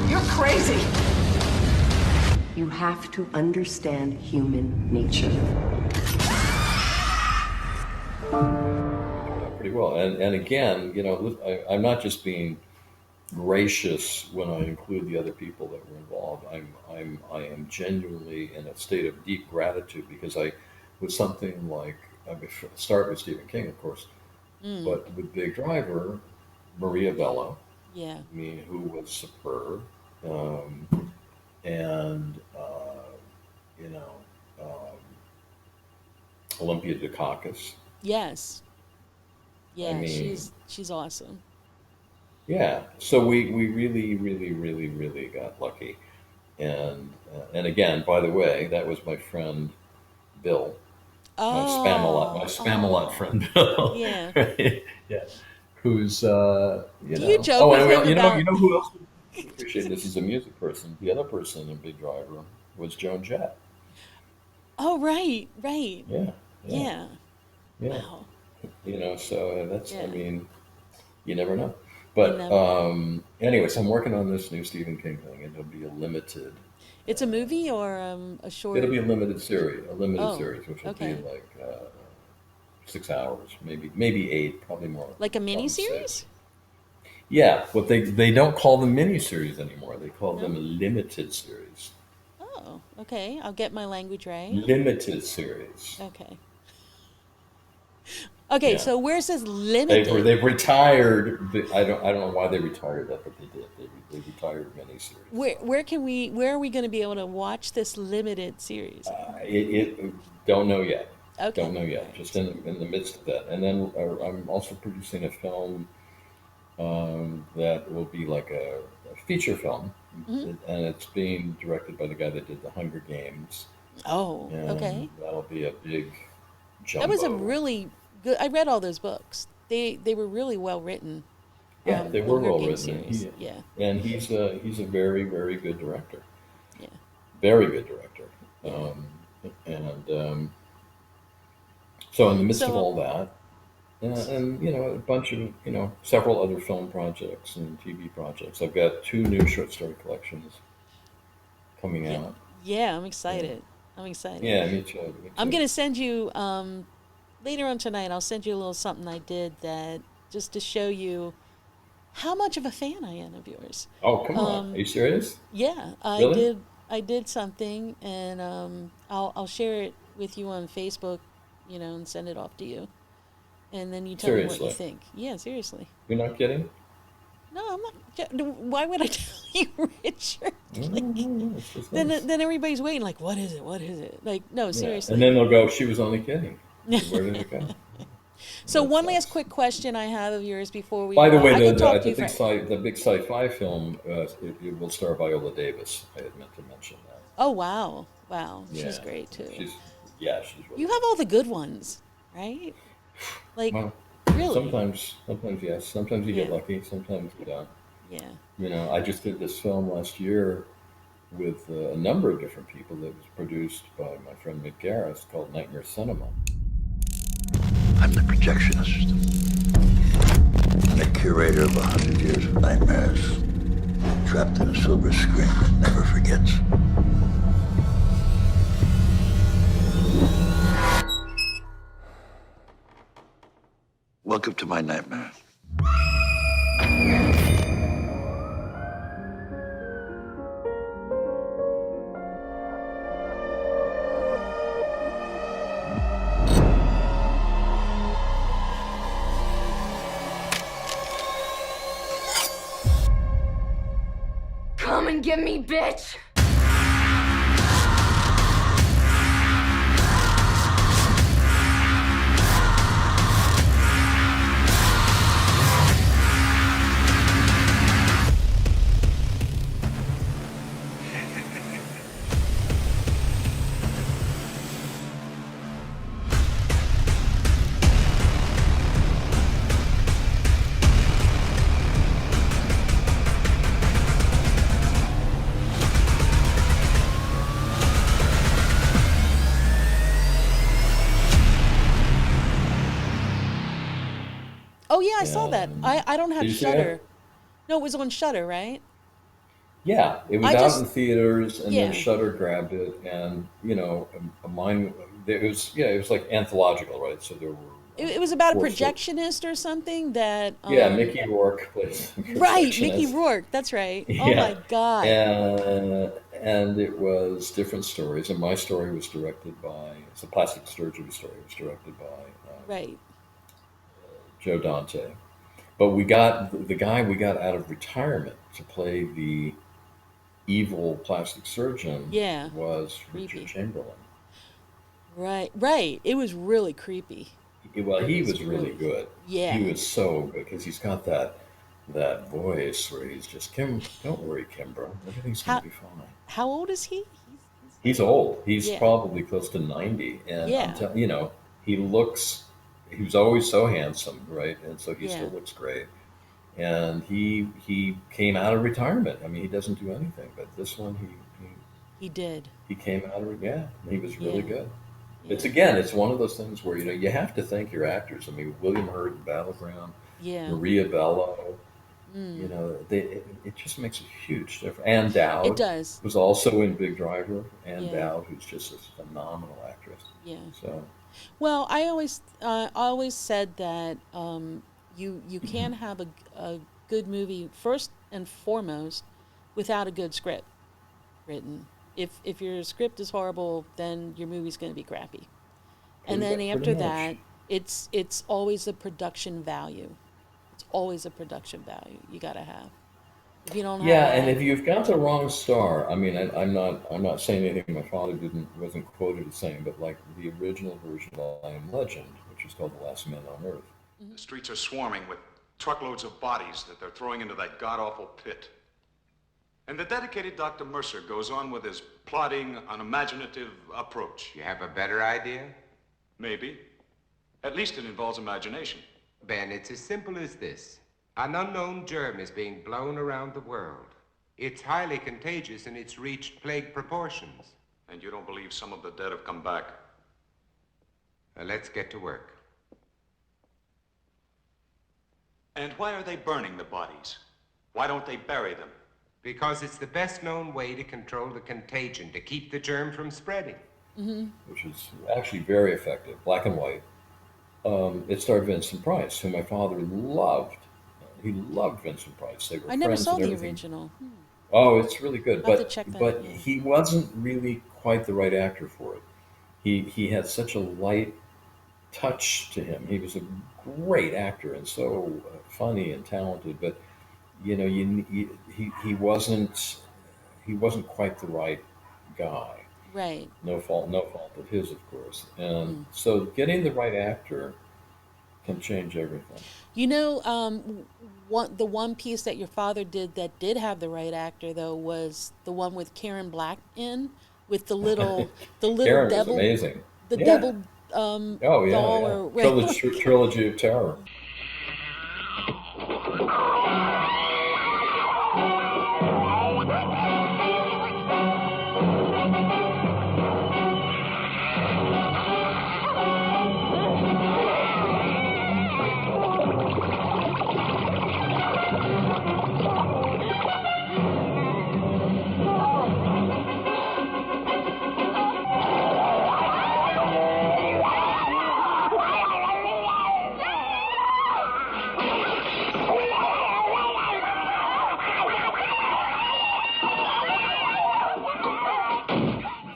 [SPEAKER 9] You're crazy.
[SPEAKER 5] You have to understand human nature.
[SPEAKER 2] Pretty well. And again, I'm not just being gracious when I include the other people that were involved. I am genuinely in a state of deep gratitude because with something like, I mean, start with Stephen King, of course,
[SPEAKER 1] Mm.
[SPEAKER 2] but with Big Driver, Maria Bello,
[SPEAKER 1] Yeah.
[SPEAKER 2] I mean, who was superb, um, and you know, um, Olympia Dukakis.
[SPEAKER 1] Yes.
[SPEAKER 2] I
[SPEAKER 1] Yeah.
[SPEAKER 2] mean,
[SPEAKER 1] She's awesome.
[SPEAKER 2] yeah. So we really, really, really, really got lucky. And again, by the way, that was my friend Bill, my
[SPEAKER 1] Oh.
[SPEAKER 2] Spamalot
[SPEAKER 1] Oh.
[SPEAKER 2] friend Bill.
[SPEAKER 1] Yeah.
[SPEAKER 2] Yeah, who's
[SPEAKER 1] Do you joke
[SPEAKER 2] Oh,
[SPEAKER 1] with
[SPEAKER 2] and
[SPEAKER 1] him
[SPEAKER 2] you
[SPEAKER 1] about?
[SPEAKER 2] know who else would appreciate this is a music person. The other person in Big Driver was Joan Jett.
[SPEAKER 1] Oh, right. Right.
[SPEAKER 2] Yeah, yeah,
[SPEAKER 1] Yeah.
[SPEAKER 2] yeah.
[SPEAKER 1] Wow.
[SPEAKER 2] So that's, I
[SPEAKER 1] Yeah.
[SPEAKER 2] mean, you never know.
[SPEAKER 1] You
[SPEAKER 2] But
[SPEAKER 1] never know.
[SPEAKER 2] anyways, I'm working on this new Stephen King thing, and it'll be a limited.
[SPEAKER 1] It's a movie or a
[SPEAKER 2] It'll
[SPEAKER 1] short?
[SPEAKER 2] be a limited
[SPEAKER 1] Oh.
[SPEAKER 2] series, which will be
[SPEAKER 1] Okay.
[SPEAKER 2] like 6 hours, maybe eight, probably more,
[SPEAKER 1] Like a mini
[SPEAKER 2] probably six.
[SPEAKER 1] series?
[SPEAKER 2] Yeah, what they don't call them miniseries anymore. They call them
[SPEAKER 1] No.
[SPEAKER 2] a limited series.
[SPEAKER 1] Oh. Okay. I'll get my language right.
[SPEAKER 2] Limited series.
[SPEAKER 1] Okay. Okay.
[SPEAKER 2] Yeah,
[SPEAKER 1] So where it says limited?
[SPEAKER 2] they've retired. I don't know why they retired that, but they did. They retired miniseries.
[SPEAKER 1] Where are we going to be able to watch this limited series?
[SPEAKER 2] It don't know yet.
[SPEAKER 1] Okay.
[SPEAKER 2] Don't know
[SPEAKER 1] All
[SPEAKER 2] yet. Just
[SPEAKER 1] right.
[SPEAKER 2] in the midst of that, and then I'm also producing a film that will be like a feature film and it's being directed by the guy that did the Hunger Games,
[SPEAKER 1] Oh,
[SPEAKER 2] and
[SPEAKER 1] okay.
[SPEAKER 2] that'll be a big
[SPEAKER 1] That was a
[SPEAKER 2] jumbo.
[SPEAKER 1] really good. I read all those books. They were really well written.
[SPEAKER 2] Yeah, they
[SPEAKER 1] The
[SPEAKER 2] were
[SPEAKER 1] Hunger
[SPEAKER 2] well
[SPEAKER 1] Games
[SPEAKER 2] written,
[SPEAKER 1] series. Yeah,
[SPEAKER 2] and he's a very very good director,
[SPEAKER 1] yeah,
[SPEAKER 2] very good director.
[SPEAKER 1] yeah.
[SPEAKER 2] And so in the midst of
[SPEAKER 1] So
[SPEAKER 2] all that, and a bunch of several other film projects and TV projects. I've got two new short story collections coming
[SPEAKER 1] yeah,
[SPEAKER 2] out.
[SPEAKER 1] yeah. I'm
[SPEAKER 2] Yeah,
[SPEAKER 1] excited. I'm excited.
[SPEAKER 2] yeah, me too, me
[SPEAKER 1] I'm
[SPEAKER 2] too.
[SPEAKER 1] gonna send you later on tonight. I'll send you a little something I did that just to show you how much of a fan I am of yours.
[SPEAKER 2] Oh, come on, are
[SPEAKER 1] Um,
[SPEAKER 2] you serious?
[SPEAKER 1] yeah, I
[SPEAKER 2] Really?
[SPEAKER 1] did. I did something, and I'll share it with you on Facebook, and send it off to you, and then you tell me what you
[SPEAKER 2] Seriously?
[SPEAKER 1] think. Yeah, seriously.
[SPEAKER 2] You're not kidding?
[SPEAKER 1] No, I'm not. Why would I tell you, Richard?
[SPEAKER 2] No, no,
[SPEAKER 1] Like,
[SPEAKER 2] no, no, it's just
[SPEAKER 1] then
[SPEAKER 2] nice.
[SPEAKER 1] then everybody's waiting. Like, what is it? What is it? Like, no,
[SPEAKER 2] Yeah, and then
[SPEAKER 1] seriously.
[SPEAKER 2] they'll go, "She was only kidding." Where did it go?
[SPEAKER 1] So
[SPEAKER 2] That
[SPEAKER 1] one last
[SPEAKER 2] sucks.
[SPEAKER 1] quick question I have of yours before we
[SPEAKER 2] By
[SPEAKER 1] go
[SPEAKER 2] the
[SPEAKER 1] out.
[SPEAKER 2] way,
[SPEAKER 1] I could talk to you for.
[SPEAKER 2] the big sci-fi film, it will star Viola Davis. I had meant to mention that.
[SPEAKER 1] Oh wow, wow, she's
[SPEAKER 2] Yeah,
[SPEAKER 1] great too.
[SPEAKER 2] she's she's really
[SPEAKER 1] You have
[SPEAKER 2] good.
[SPEAKER 1] all the good ones, right? Like,
[SPEAKER 2] Well,
[SPEAKER 1] really?
[SPEAKER 2] sometimes yes, sometimes you get
[SPEAKER 1] Yeah,
[SPEAKER 2] lucky, sometimes you don't.
[SPEAKER 1] yeah.
[SPEAKER 2] I just did this film last year with a number of different people that was produced by my friend Mick Garris called Nightmare Cinema.
[SPEAKER 10] I'm the projectionist, the curator of 100 years of nightmares, trapped in a silver screen that never forgets. Welcome to my nightmare.
[SPEAKER 6] Come and get me, bitch!
[SPEAKER 1] Oh yeah, I saw that.
[SPEAKER 2] And
[SPEAKER 1] I don't
[SPEAKER 2] did
[SPEAKER 1] have
[SPEAKER 2] you see it?
[SPEAKER 1] Shutter. No, it was on Shutter, right?
[SPEAKER 2] Yeah, it was
[SPEAKER 1] I
[SPEAKER 2] out in
[SPEAKER 1] just
[SPEAKER 2] theaters, and then
[SPEAKER 1] yeah.
[SPEAKER 2] Shudder grabbed it, and mine. It was like anthological, right? So there were
[SPEAKER 1] It was about a
[SPEAKER 2] four short.
[SPEAKER 1] projectionist or something that
[SPEAKER 2] Yeah, Mickey Rourke plays the
[SPEAKER 1] right, Mickey
[SPEAKER 2] projectionist.
[SPEAKER 1] Rourke. That's right. Oh my
[SPEAKER 2] Yeah,
[SPEAKER 1] God.
[SPEAKER 2] and it was different stories, and my story was directed by it's a plastic surgery story. It was directed by
[SPEAKER 1] Right.
[SPEAKER 2] Joe Dante. But we got the guy we got out of retirement to play the evil plastic surgeon
[SPEAKER 1] Yeah.
[SPEAKER 2] was Richard
[SPEAKER 1] Creepy.
[SPEAKER 2] Chamberlain.
[SPEAKER 1] Right. Right. It was really creepy.
[SPEAKER 2] Well,
[SPEAKER 1] It
[SPEAKER 2] he
[SPEAKER 1] was
[SPEAKER 2] was really
[SPEAKER 1] really
[SPEAKER 2] good. He
[SPEAKER 1] yeah.
[SPEAKER 2] was so good because he's got that voice where he's just Kim. Don't worry, Kimbra. Everything's gonna
[SPEAKER 1] How
[SPEAKER 2] be fine.
[SPEAKER 1] how old is he? He's
[SPEAKER 2] He's old. He's
[SPEAKER 1] yeah.
[SPEAKER 2] probably close to 90, and I'm
[SPEAKER 1] Yeah.
[SPEAKER 2] telling he looks. He was always so handsome, right? And so he still
[SPEAKER 1] Yeah.
[SPEAKER 2] looks great. And he came out of retirement. I mean, he doesn't do anything, but this one
[SPEAKER 1] He did.
[SPEAKER 2] he came out of yeah, and he was really
[SPEAKER 1] Yeah.
[SPEAKER 2] good.
[SPEAKER 1] Yeah.
[SPEAKER 2] It's one of those things where you have to thank your actors. I mean, William Hurt in Battleground,
[SPEAKER 1] Yeah.
[SPEAKER 2] Maria Bello.
[SPEAKER 1] Mm.
[SPEAKER 2] It just makes a huge difference. Ann
[SPEAKER 1] It
[SPEAKER 2] Dowd
[SPEAKER 1] does.
[SPEAKER 2] was also in Big Driver. Ann
[SPEAKER 1] Yeah.
[SPEAKER 2] Dowd, who's just a phenomenal actress.
[SPEAKER 1] Yeah.
[SPEAKER 2] So
[SPEAKER 1] Well, I always said that you can't have a good movie first and foremost without a good script written. If your script is horrible, then your movie's going to be crappy. And then
[SPEAKER 2] pretty
[SPEAKER 1] after
[SPEAKER 2] much.
[SPEAKER 1] that, it's always a production value. It's always a production value you got to have. If you don't have
[SPEAKER 2] Yeah, and
[SPEAKER 1] that,
[SPEAKER 2] if you've got the wrong star, I mean, I'm not saying anything my father wasn't quoted as saying, but like the original version of I Am Legend, which was called The Last Man on Earth.
[SPEAKER 8] The streets are swarming with truckloads of bodies that they're throwing into that god-awful pit. And the dedicated Dr. Mercer goes on with his plodding, unimaginative approach.
[SPEAKER 11] You have a better idea?
[SPEAKER 8] Maybe. At least it involves imagination.
[SPEAKER 11] Ben, it's as simple as this. An unknown germ is being blown around the world. It's highly contagious and it's reached plague proportions.
[SPEAKER 8] And you don't believe some of the dead have come back?
[SPEAKER 11] Let's get to work.
[SPEAKER 8] And why are they burning the bodies? Why don't they bury them?
[SPEAKER 11] Because it's the best known way to control the contagion, to keep the germ from spreading.
[SPEAKER 2] Which is actually very effective, black and white. It starred Vincent Price, who my father loved. He loved Vincent Price. They were
[SPEAKER 1] I never
[SPEAKER 2] friends
[SPEAKER 1] saw
[SPEAKER 2] and
[SPEAKER 1] the
[SPEAKER 2] everything.
[SPEAKER 1] original.
[SPEAKER 2] Oh, it's really good,
[SPEAKER 1] I'll have to check that
[SPEAKER 2] but
[SPEAKER 1] out.
[SPEAKER 2] he wasn't really quite the right actor for it. He had such a light touch to him. He was a great actor and so funny and talented, but you know, he wasn't quite the right guy.
[SPEAKER 1] Right.
[SPEAKER 2] No fault of his, of course. And so getting the right actor can change everything.
[SPEAKER 1] You know, the one piece that your father did that did have the right actor though was the one with Karen Black in, with the little
[SPEAKER 2] Karen
[SPEAKER 1] devil,
[SPEAKER 2] was amazing.
[SPEAKER 1] the
[SPEAKER 2] Yeah.
[SPEAKER 1] devil
[SPEAKER 2] Oh yeah,
[SPEAKER 1] doll
[SPEAKER 2] yeah.
[SPEAKER 1] or right.
[SPEAKER 2] Trilogy of Terror.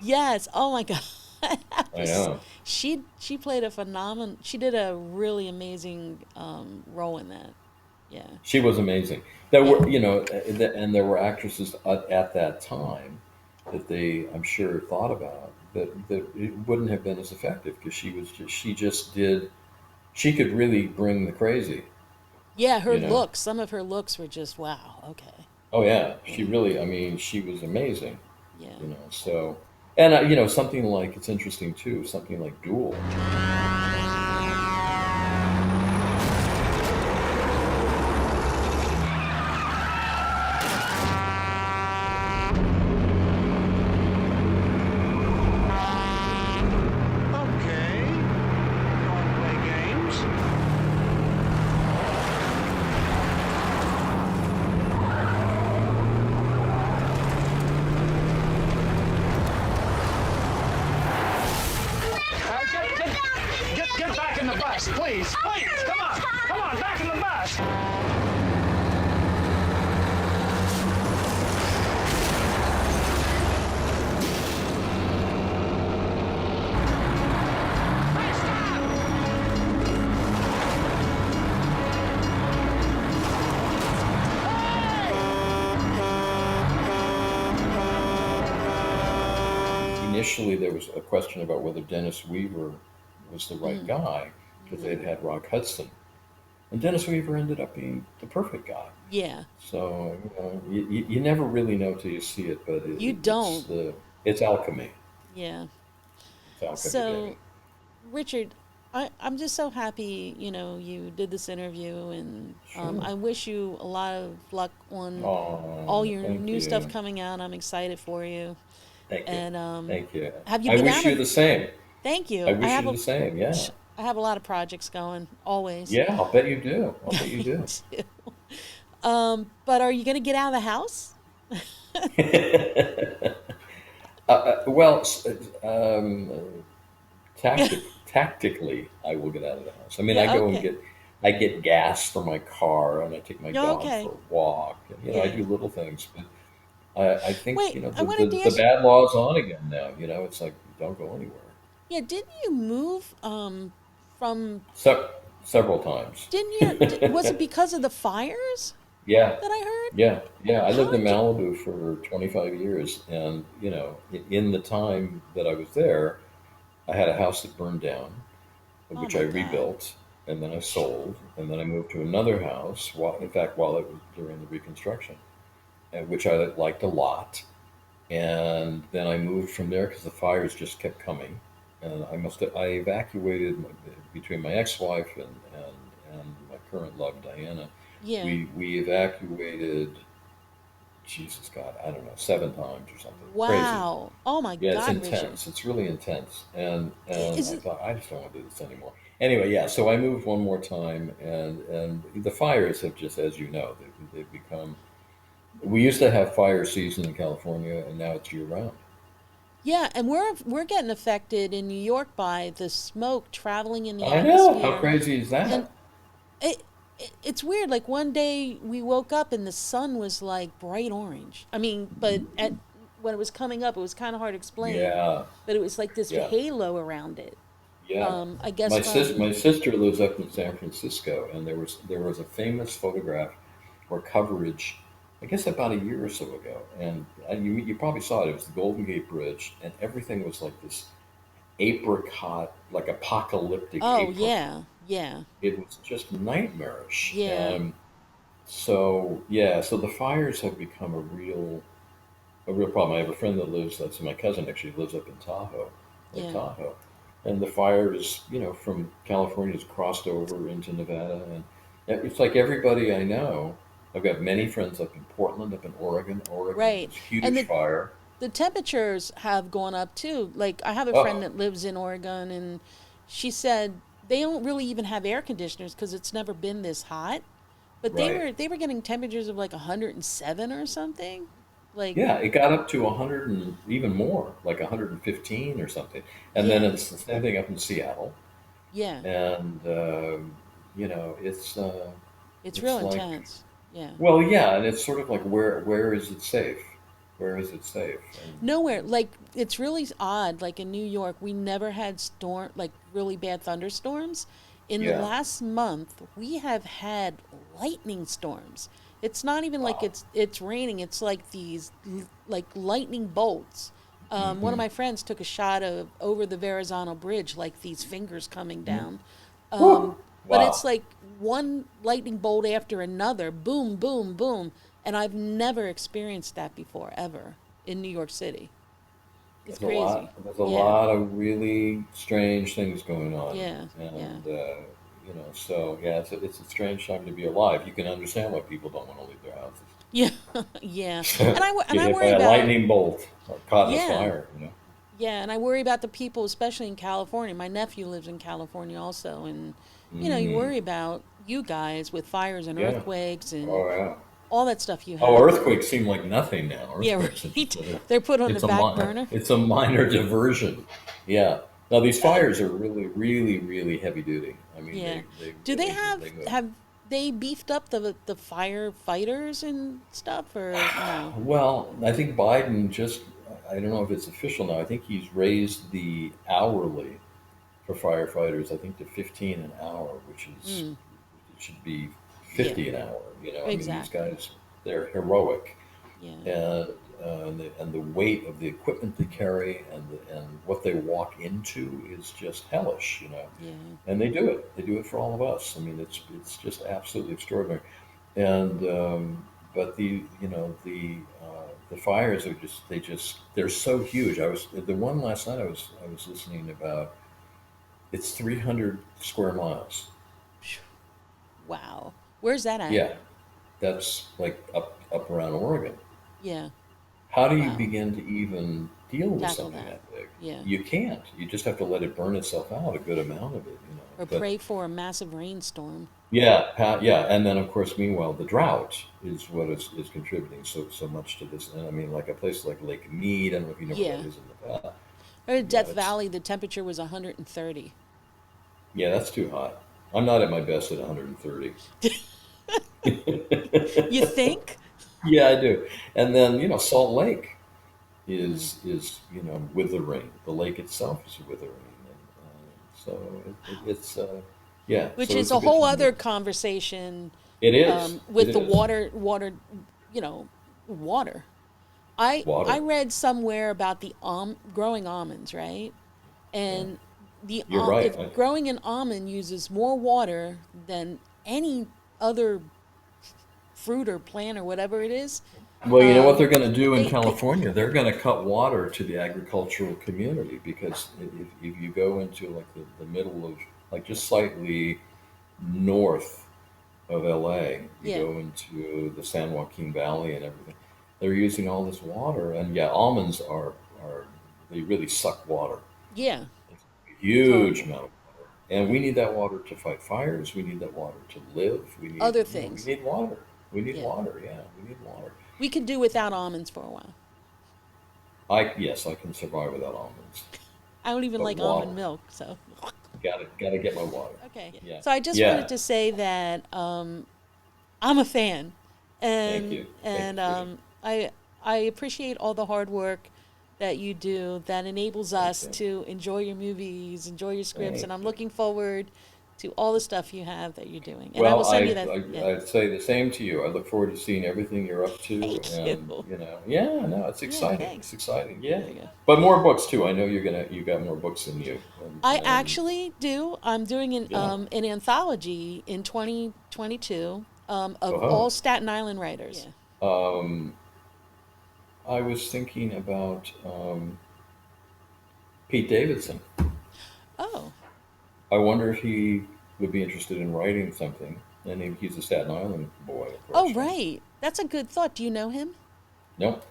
[SPEAKER 1] Yes. Oh my God.
[SPEAKER 2] I know.
[SPEAKER 1] She played a phenomenal. She did a really amazing role in that. Yeah.
[SPEAKER 2] She was amazing. There were, you know, and there were actresses at that time that they, I'm sure, thought about that it wouldn't have been as effective because she could really bring the crazy.
[SPEAKER 1] Yeah, her
[SPEAKER 2] You know?
[SPEAKER 1] looks. Some of her looks were just wow. Okay.
[SPEAKER 2] Oh yeah, she really. I mean, she was amazing.
[SPEAKER 1] Yeah.
[SPEAKER 2] You know, so and you know, something like it's interesting too. Something like Duel.
[SPEAKER 3] Okay. You want to play games? Get back in the bus, please. Please, come on. Come on, back in the bus.
[SPEAKER 2] Initially, there was a question about whether Dennis Weaver was the right guy because they'd had Rock Hudson, and Dennis Weaver ended up being the perfect guy.
[SPEAKER 1] Yeah.
[SPEAKER 2] So you never really know till you see it, but
[SPEAKER 1] You don't.
[SPEAKER 2] It's alchemy.
[SPEAKER 1] Yeah.
[SPEAKER 2] It's alchemy.
[SPEAKER 1] So,
[SPEAKER 2] baby.
[SPEAKER 1] Richard, I'm just so happy, you know, you did this interview, and
[SPEAKER 2] Sure.
[SPEAKER 1] I wish you a lot of luck on
[SPEAKER 2] Aw,
[SPEAKER 1] all your
[SPEAKER 2] thank
[SPEAKER 1] new
[SPEAKER 2] you.
[SPEAKER 1] stuff coming out. I'm excited for you.
[SPEAKER 2] Thank you.
[SPEAKER 1] And
[SPEAKER 2] Thank you.
[SPEAKER 1] have you
[SPEAKER 2] I
[SPEAKER 1] been
[SPEAKER 2] wish
[SPEAKER 1] out
[SPEAKER 2] you
[SPEAKER 1] of-
[SPEAKER 2] the same.
[SPEAKER 1] thank you.
[SPEAKER 2] I wish
[SPEAKER 1] have
[SPEAKER 2] you the same. Yeah.
[SPEAKER 1] I have a lot of projects going always.
[SPEAKER 2] Yeah, I'll bet you do. I'll bet you do.
[SPEAKER 1] But are you going to get out of the house?
[SPEAKER 2] Well, tactically, I will get out of the house. I mean,
[SPEAKER 1] Yeah,
[SPEAKER 2] I go
[SPEAKER 1] okay.
[SPEAKER 2] and I get gas for my car, and I take my
[SPEAKER 1] Yeah,
[SPEAKER 2] dog
[SPEAKER 1] okay.
[SPEAKER 2] for a walk. And, you know, I
[SPEAKER 1] Yeah.
[SPEAKER 2] do little things, but I think
[SPEAKER 1] Wait,
[SPEAKER 2] you know
[SPEAKER 1] I wanted to
[SPEAKER 2] the
[SPEAKER 1] ask you-
[SPEAKER 2] bad law's on again now. You know, it's like don't go anywhere.
[SPEAKER 1] Yeah, didn't you move from?
[SPEAKER 2] Several times.
[SPEAKER 1] Didn't you? Was it because of the fires
[SPEAKER 2] Yeah.
[SPEAKER 1] that I heard?
[SPEAKER 2] Yeah. I lived in
[SPEAKER 1] How
[SPEAKER 2] Malibu for 25 years, and you know, in the time that I was there, I had a house that burned down, which
[SPEAKER 1] Oh
[SPEAKER 2] I
[SPEAKER 1] my God.
[SPEAKER 2] rebuilt, and then I sold, and then I moved to another house. While it was during the reconstruction, which I liked a lot. And then I moved from there because the fires just kept coming. And I evacuated between my ex-wife and my current love, Diana.
[SPEAKER 1] Yeah.
[SPEAKER 2] We evacuated, Jesus God, I don't know, 7 times or something. Crazy.
[SPEAKER 1] Wow. Oh my
[SPEAKER 2] Yeah, it's
[SPEAKER 1] God, Richard.
[SPEAKER 2] intense. It's really intense. And
[SPEAKER 1] Is
[SPEAKER 2] I
[SPEAKER 1] it?
[SPEAKER 2] thought, I just don't want to do this anymore. Anyway, yeah, so I moved one more time, and the fires have just, as you know, they've become. We used to have fire season in California, and now it's year round.
[SPEAKER 1] Yeah, and we're getting affected in New York by the smoke traveling in the
[SPEAKER 2] I know. How
[SPEAKER 1] atmosphere,
[SPEAKER 2] crazy is
[SPEAKER 1] and
[SPEAKER 2] that?
[SPEAKER 1] it's weird. Like one day we woke up and the sun was like bright orange. I mean, but when it was coming up, it was kind of hard to explain,
[SPEAKER 2] Yeah,
[SPEAKER 1] but it was like this
[SPEAKER 2] yeah,
[SPEAKER 1] halo around it.
[SPEAKER 2] yeah.
[SPEAKER 1] I guess
[SPEAKER 2] My
[SPEAKER 1] from
[SPEAKER 2] sister lives up in San Francisco, and there was a famous photograph or coverage, I guess about a year or so ago, and you probably saw it. It was the Golden Gate Bridge, and everything was like this apricot, like apocalyptic
[SPEAKER 1] oh
[SPEAKER 2] apricot.
[SPEAKER 1] yeah, yeah,
[SPEAKER 2] It was just nightmarish.
[SPEAKER 1] yeah,
[SPEAKER 2] So yeah, so the fires have become a real problem. I have a friend that lives. That's my cousin actually lives up in Tahoe, Lake
[SPEAKER 1] yeah.
[SPEAKER 2] Tahoe, and the fire is from California has crossed over into Nevada, and it's like everybody I know. I've got many friends up in Portland, up in Oregon. Oregon
[SPEAKER 1] Right,
[SPEAKER 2] has
[SPEAKER 1] and
[SPEAKER 2] huge fire.
[SPEAKER 1] the temperatures have gone up too. Like I have a friend
[SPEAKER 2] Oh,
[SPEAKER 1] that lives in Oregon, and she said they don't really even have air conditioners because it's never been this hot. But
[SPEAKER 2] right.
[SPEAKER 1] they were getting temperatures of like 107 or something. Like
[SPEAKER 2] Yeah, it got up to 100 and even more, like 115 or something. And then
[SPEAKER 1] yeah,
[SPEAKER 2] it's the same thing up in Seattle.
[SPEAKER 1] yeah,
[SPEAKER 2] And
[SPEAKER 1] it's real
[SPEAKER 2] it's like,
[SPEAKER 1] intense. Yeah.
[SPEAKER 2] well, yeah, and it's sort of like where is it safe? Where is it safe? And
[SPEAKER 1] Nowhere. Like it's really odd. Like in New York, we never had like really bad thunderstorms. In the
[SPEAKER 2] yeah,
[SPEAKER 1] last month, we have had lightning storms. It's not even like
[SPEAKER 2] wow.
[SPEAKER 1] it's raining. It's like these like lightning bolts. One of
[SPEAKER 2] Hmm.
[SPEAKER 1] my friends took a shot of over the Verrazano Bridge, like these fingers coming down.
[SPEAKER 2] Woo!
[SPEAKER 1] But it's
[SPEAKER 2] Wow.
[SPEAKER 1] like one lightning bolt after another, boom, boom, boom. And I've never experienced that before, ever, in New York City. It's
[SPEAKER 2] There's a lot.
[SPEAKER 1] crazy.
[SPEAKER 2] There's a
[SPEAKER 1] Yeah,
[SPEAKER 2] lot of really strange things going on,
[SPEAKER 1] yeah, yeah.
[SPEAKER 2] and so yeah, it's a strange time to be alive. You can understand why people don't want to leave their houses.
[SPEAKER 1] Yeah, yeah. And
[SPEAKER 2] Get
[SPEAKER 1] I
[SPEAKER 2] hit by
[SPEAKER 1] worry
[SPEAKER 2] a
[SPEAKER 1] about
[SPEAKER 2] lightning bolt or caught in a
[SPEAKER 1] yeah,
[SPEAKER 2] fire.
[SPEAKER 1] yeah, and I worry about the people, especially in California. My nephew lives in California also, and you
[SPEAKER 2] Mm,
[SPEAKER 1] worry about you guys with fires and
[SPEAKER 2] yeah.
[SPEAKER 1] earthquakes and
[SPEAKER 2] Oh yeah.
[SPEAKER 1] all that stuff you
[SPEAKER 2] Oh,
[SPEAKER 1] have.
[SPEAKER 2] earthquakes seem like nothing now.
[SPEAKER 1] Yeah,
[SPEAKER 2] Earthquakes are just
[SPEAKER 1] right. They're put on the
[SPEAKER 2] it's a
[SPEAKER 1] back
[SPEAKER 2] minor
[SPEAKER 1] burner.
[SPEAKER 2] it's a minor diversion. Yeah. Now these fires are really, really, really heavy duty. I mean,
[SPEAKER 1] Yeah.
[SPEAKER 2] they
[SPEAKER 1] Do they
[SPEAKER 2] really they go.
[SPEAKER 1] have they beefed up the firefighters and stuff or no?
[SPEAKER 2] Well, I think Biden just I don't know if it's official now. I think he's raised the hourly for firefighters. I think to 15 an hour, which is
[SPEAKER 1] Mm,
[SPEAKER 2] it should be
[SPEAKER 1] yeah,
[SPEAKER 2] 50 an hour. I mean these
[SPEAKER 1] exactly.
[SPEAKER 2] guys they're heroic.
[SPEAKER 1] Yeah,
[SPEAKER 2] and and the weight of the equipment they carry and what they walk into is just hellish,
[SPEAKER 1] yeah.
[SPEAKER 2] And they do it. They do it for all of us. I mean, it's just absolutely extraordinary. And but the fires are they're so huge. I was the one last night I was listening about. It's 300 square miles.
[SPEAKER 1] Phew. Wow. Where's that at?
[SPEAKER 2] Yeah, that's like up around Oregon.
[SPEAKER 1] Yeah.
[SPEAKER 2] How do you
[SPEAKER 1] Wow.
[SPEAKER 2] begin to even deal with
[SPEAKER 1] Tackle
[SPEAKER 2] something
[SPEAKER 1] that.
[SPEAKER 2] that big?
[SPEAKER 1] Yeah.
[SPEAKER 2] You can't. You just have to let it burn itself out, a good amount of it.
[SPEAKER 1] Or
[SPEAKER 2] But
[SPEAKER 1] pray for a massive rainstorm.
[SPEAKER 2] yeah, yeah, and then of course, meanwhile, the drought is what is contributing so much to this. And I mean, like a place like Lake Mead. I don't know if you know where
[SPEAKER 1] Yeah.
[SPEAKER 2] that is in Nevada.
[SPEAKER 1] Or Death
[SPEAKER 2] It's
[SPEAKER 1] Valley, the temperature was 130.
[SPEAKER 2] yeah, that's too hot. I'm not at my best at 130.
[SPEAKER 1] You think?
[SPEAKER 2] Yeah, I do. And then Salt Lake
[SPEAKER 1] Mm.
[SPEAKER 2] is withering. The lake itself is withering, and so it's yeah.
[SPEAKER 1] Which
[SPEAKER 2] So
[SPEAKER 1] is
[SPEAKER 2] it's a
[SPEAKER 1] a
[SPEAKER 2] good
[SPEAKER 1] whole
[SPEAKER 2] time.
[SPEAKER 1] other conversation
[SPEAKER 2] It is. It
[SPEAKER 1] with the
[SPEAKER 2] is
[SPEAKER 1] water, you know, water. I
[SPEAKER 2] water.
[SPEAKER 1] read somewhere about the growing almonds, right?
[SPEAKER 2] Yeah,
[SPEAKER 1] And
[SPEAKER 2] you're right.
[SPEAKER 1] if growing an almond uses more water than any other fruit or plant or whatever it is,
[SPEAKER 2] Well, you know what they're going to do in California? They're going to cut water to the agricultural community because if you go into like the middle of, like just slightly north of LA, you
[SPEAKER 1] Yeah.
[SPEAKER 2] go into the San Joaquin Valley and everything, they're using all this water. And yeah, almonds are they really suck water.
[SPEAKER 1] Yeah.
[SPEAKER 2] Huge
[SPEAKER 1] Totally.
[SPEAKER 2] amount of water. And we need that water to fight fires. We need that water to live. We need,
[SPEAKER 1] Other
[SPEAKER 2] you know, we
[SPEAKER 1] things.
[SPEAKER 2] need water. We need
[SPEAKER 1] Yeah.
[SPEAKER 2] water. Yeah, we need water.
[SPEAKER 1] We could do without almonds for a while.
[SPEAKER 2] Yes, I can survive without almonds.
[SPEAKER 1] I don't even
[SPEAKER 2] But
[SPEAKER 1] like
[SPEAKER 2] water.
[SPEAKER 1] almond milk, so.
[SPEAKER 2] Gotta get my water.
[SPEAKER 1] Okay.
[SPEAKER 2] Yeah.
[SPEAKER 1] So I just
[SPEAKER 2] Yeah.
[SPEAKER 1] wanted to say that I'm a fan, and
[SPEAKER 2] Thank you.
[SPEAKER 1] and
[SPEAKER 2] Thank you.
[SPEAKER 1] I appreciate all the hard work that you do that enables us
[SPEAKER 2] you.
[SPEAKER 1] to enjoy your movies, enjoy your scripts, and
[SPEAKER 2] Thank
[SPEAKER 1] I'm
[SPEAKER 2] you.
[SPEAKER 1] looking forward to all the stuff you have that you're doing. And I will
[SPEAKER 2] Well,
[SPEAKER 1] send you that. Yeah.
[SPEAKER 2] I'd say the same to you. I look forward to seeing everything you're up to,
[SPEAKER 1] Thank
[SPEAKER 2] and
[SPEAKER 1] you.
[SPEAKER 2] yeah, no, it's
[SPEAKER 1] Yeah,
[SPEAKER 2] exciting.
[SPEAKER 1] thanks.
[SPEAKER 2] It's exciting. Yeah,
[SPEAKER 1] There you go.
[SPEAKER 2] but more books too. I know you got more books than you.
[SPEAKER 1] I actually do. I'm doing
[SPEAKER 2] Yeah.
[SPEAKER 1] an anthology in 2022 of
[SPEAKER 2] Oh.
[SPEAKER 1] all Staten Island writers. Yeah.
[SPEAKER 2] I was thinking about Pete Davidson.
[SPEAKER 1] Oh,
[SPEAKER 2] I wonder if he would be interested in writing something. And he's a Staten Island boy, of course.
[SPEAKER 1] oh, right. That's a good thought. Do you know him?
[SPEAKER 2] Nope.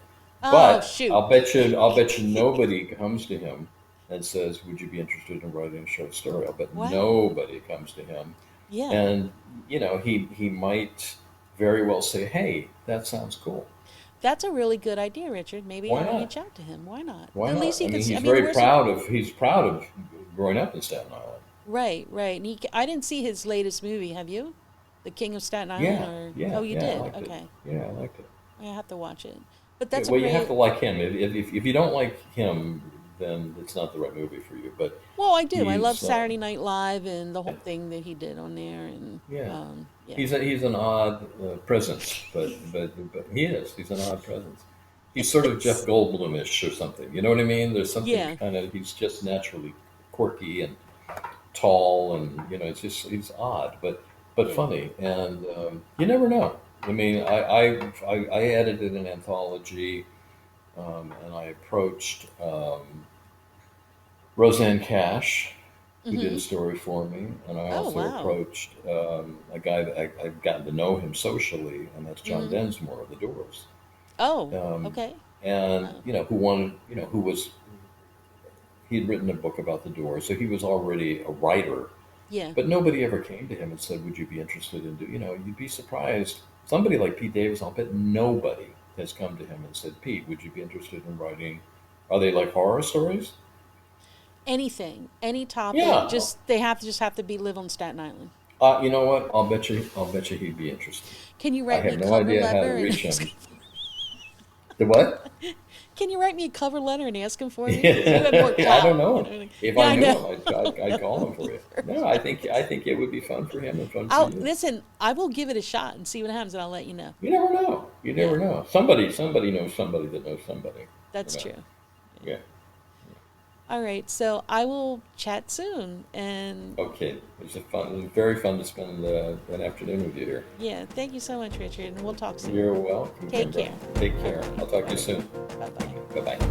[SPEAKER 1] Oh,
[SPEAKER 2] But
[SPEAKER 1] shoot.
[SPEAKER 2] I'll bet you nobody comes to him and says, "Would you be interested in writing a short story?" I'll bet
[SPEAKER 1] Wow.
[SPEAKER 2] nobody comes to him.
[SPEAKER 1] Yeah.
[SPEAKER 2] And he might very well say, "Hey, that sounds cool."
[SPEAKER 1] That's a really good idea, Richard. Maybe
[SPEAKER 2] Why
[SPEAKER 1] I'll
[SPEAKER 2] not?
[SPEAKER 1] reach out to him. Why not?
[SPEAKER 2] Why
[SPEAKER 1] At
[SPEAKER 2] not?
[SPEAKER 1] least he
[SPEAKER 2] I
[SPEAKER 1] can.
[SPEAKER 2] mean, he's
[SPEAKER 1] I mean,
[SPEAKER 2] very
[SPEAKER 1] where's
[SPEAKER 2] proud of growing up in Staten Island.
[SPEAKER 1] Right, right. And I didn't see his latest movie. Have you? The King of Staten Island?
[SPEAKER 2] Yeah,
[SPEAKER 1] Or,
[SPEAKER 2] yeah,
[SPEAKER 1] oh, you
[SPEAKER 2] yeah,
[SPEAKER 1] did?
[SPEAKER 2] I liked
[SPEAKER 1] Okay.
[SPEAKER 2] it. Yeah, I liked it.
[SPEAKER 1] I have to watch it. But that's
[SPEAKER 2] Well,
[SPEAKER 1] a great.
[SPEAKER 2] you have to like him. If you don't like him, then it's not the right movie for you. But
[SPEAKER 1] Well, I do. I love
[SPEAKER 2] he's,
[SPEAKER 1] Saturday Night Live and the whole thing that he did on there. And
[SPEAKER 2] yeah,
[SPEAKER 1] yeah.
[SPEAKER 2] he's an odd presence, but he's an odd presence. He's sort of Jeff Goldblum-ish or something. You know what I mean? There's something
[SPEAKER 1] Yeah.
[SPEAKER 2] kind of, he's just naturally quirky and tall, and he's odd, but
[SPEAKER 1] Yeah.
[SPEAKER 2] funny, and you never know. I mean, I edited an anthology, and I approached Roseanne Cash, who did a story for me, and I
[SPEAKER 1] Oh,
[SPEAKER 2] also
[SPEAKER 1] wow.
[SPEAKER 2] approached a guy that I've gotten to know him socially, and that's John
[SPEAKER 1] Mhm.
[SPEAKER 2] Densmore of The Doors.
[SPEAKER 1] Oh,
[SPEAKER 2] Um,
[SPEAKER 1] okay.
[SPEAKER 2] and
[SPEAKER 1] Wow.
[SPEAKER 2] who wanted, he had written a book about the Doors, so he was already a writer,
[SPEAKER 1] Yeah.
[SPEAKER 2] but nobody ever came to him and said, "Would you be interested in you'd be surprised." Somebody like Pete Davis, I'll bet nobody has come to him and said, "Pete, would you be interested in writing?" Are they like horror stories?
[SPEAKER 1] Anything, any topic.
[SPEAKER 2] Yeah.
[SPEAKER 1] They have to be live on Staten Island.
[SPEAKER 2] You know what? I'll bet you he'd be interested.
[SPEAKER 1] Can you
[SPEAKER 2] I
[SPEAKER 1] write me
[SPEAKER 2] have
[SPEAKER 1] a
[SPEAKER 2] no
[SPEAKER 1] cover
[SPEAKER 2] idea how to
[SPEAKER 1] letter?
[SPEAKER 2] reach him. The what?
[SPEAKER 1] Can you write me a cover letter and ask him for me? 'Cause you have more
[SPEAKER 2] I
[SPEAKER 1] clout,
[SPEAKER 2] don't know.
[SPEAKER 1] you know?
[SPEAKER 2] If
[SPEAKER 1] Yeah,
[SPEAKER 2] I knew
[SPEAKER 1] know.
[SPEAKER 2] him, I'd call him for you. No, I think it would be fun for him and fun
[SPEAKER 1] I'll
[SPEAKER 2] for you.
[SPEAKER 1] listen. I will give it a shot and see what happens, and I'll let you know.
[SPEAKER 2] You never know. You never know. Somebody knows somebody that knows somebody.
[SPEAKER 1] That's
[SPEAKER 2] you know?
[SPEAKER 1] true.
[SPEAKER 2] Yeah.
[SPEAKER 1] All right, so I will chat soon, and
[SPEAKER 2] Okay. It was very fun to spend an afternoon with you here.
[SPEAKER 1] yeah, thank you so much, Richard, and we'll talk soon.
[SPEAKER 2] You're welcome.
[SPEAKER 1] Take
[SPEAKER 2] Kimber.
[SPEAKER 1] care.
[SPEAKER 2] Take care. I'll talk to you soon.
[SPEAKER 1] Bye bye.
[SPEAKER 2] Bye bye.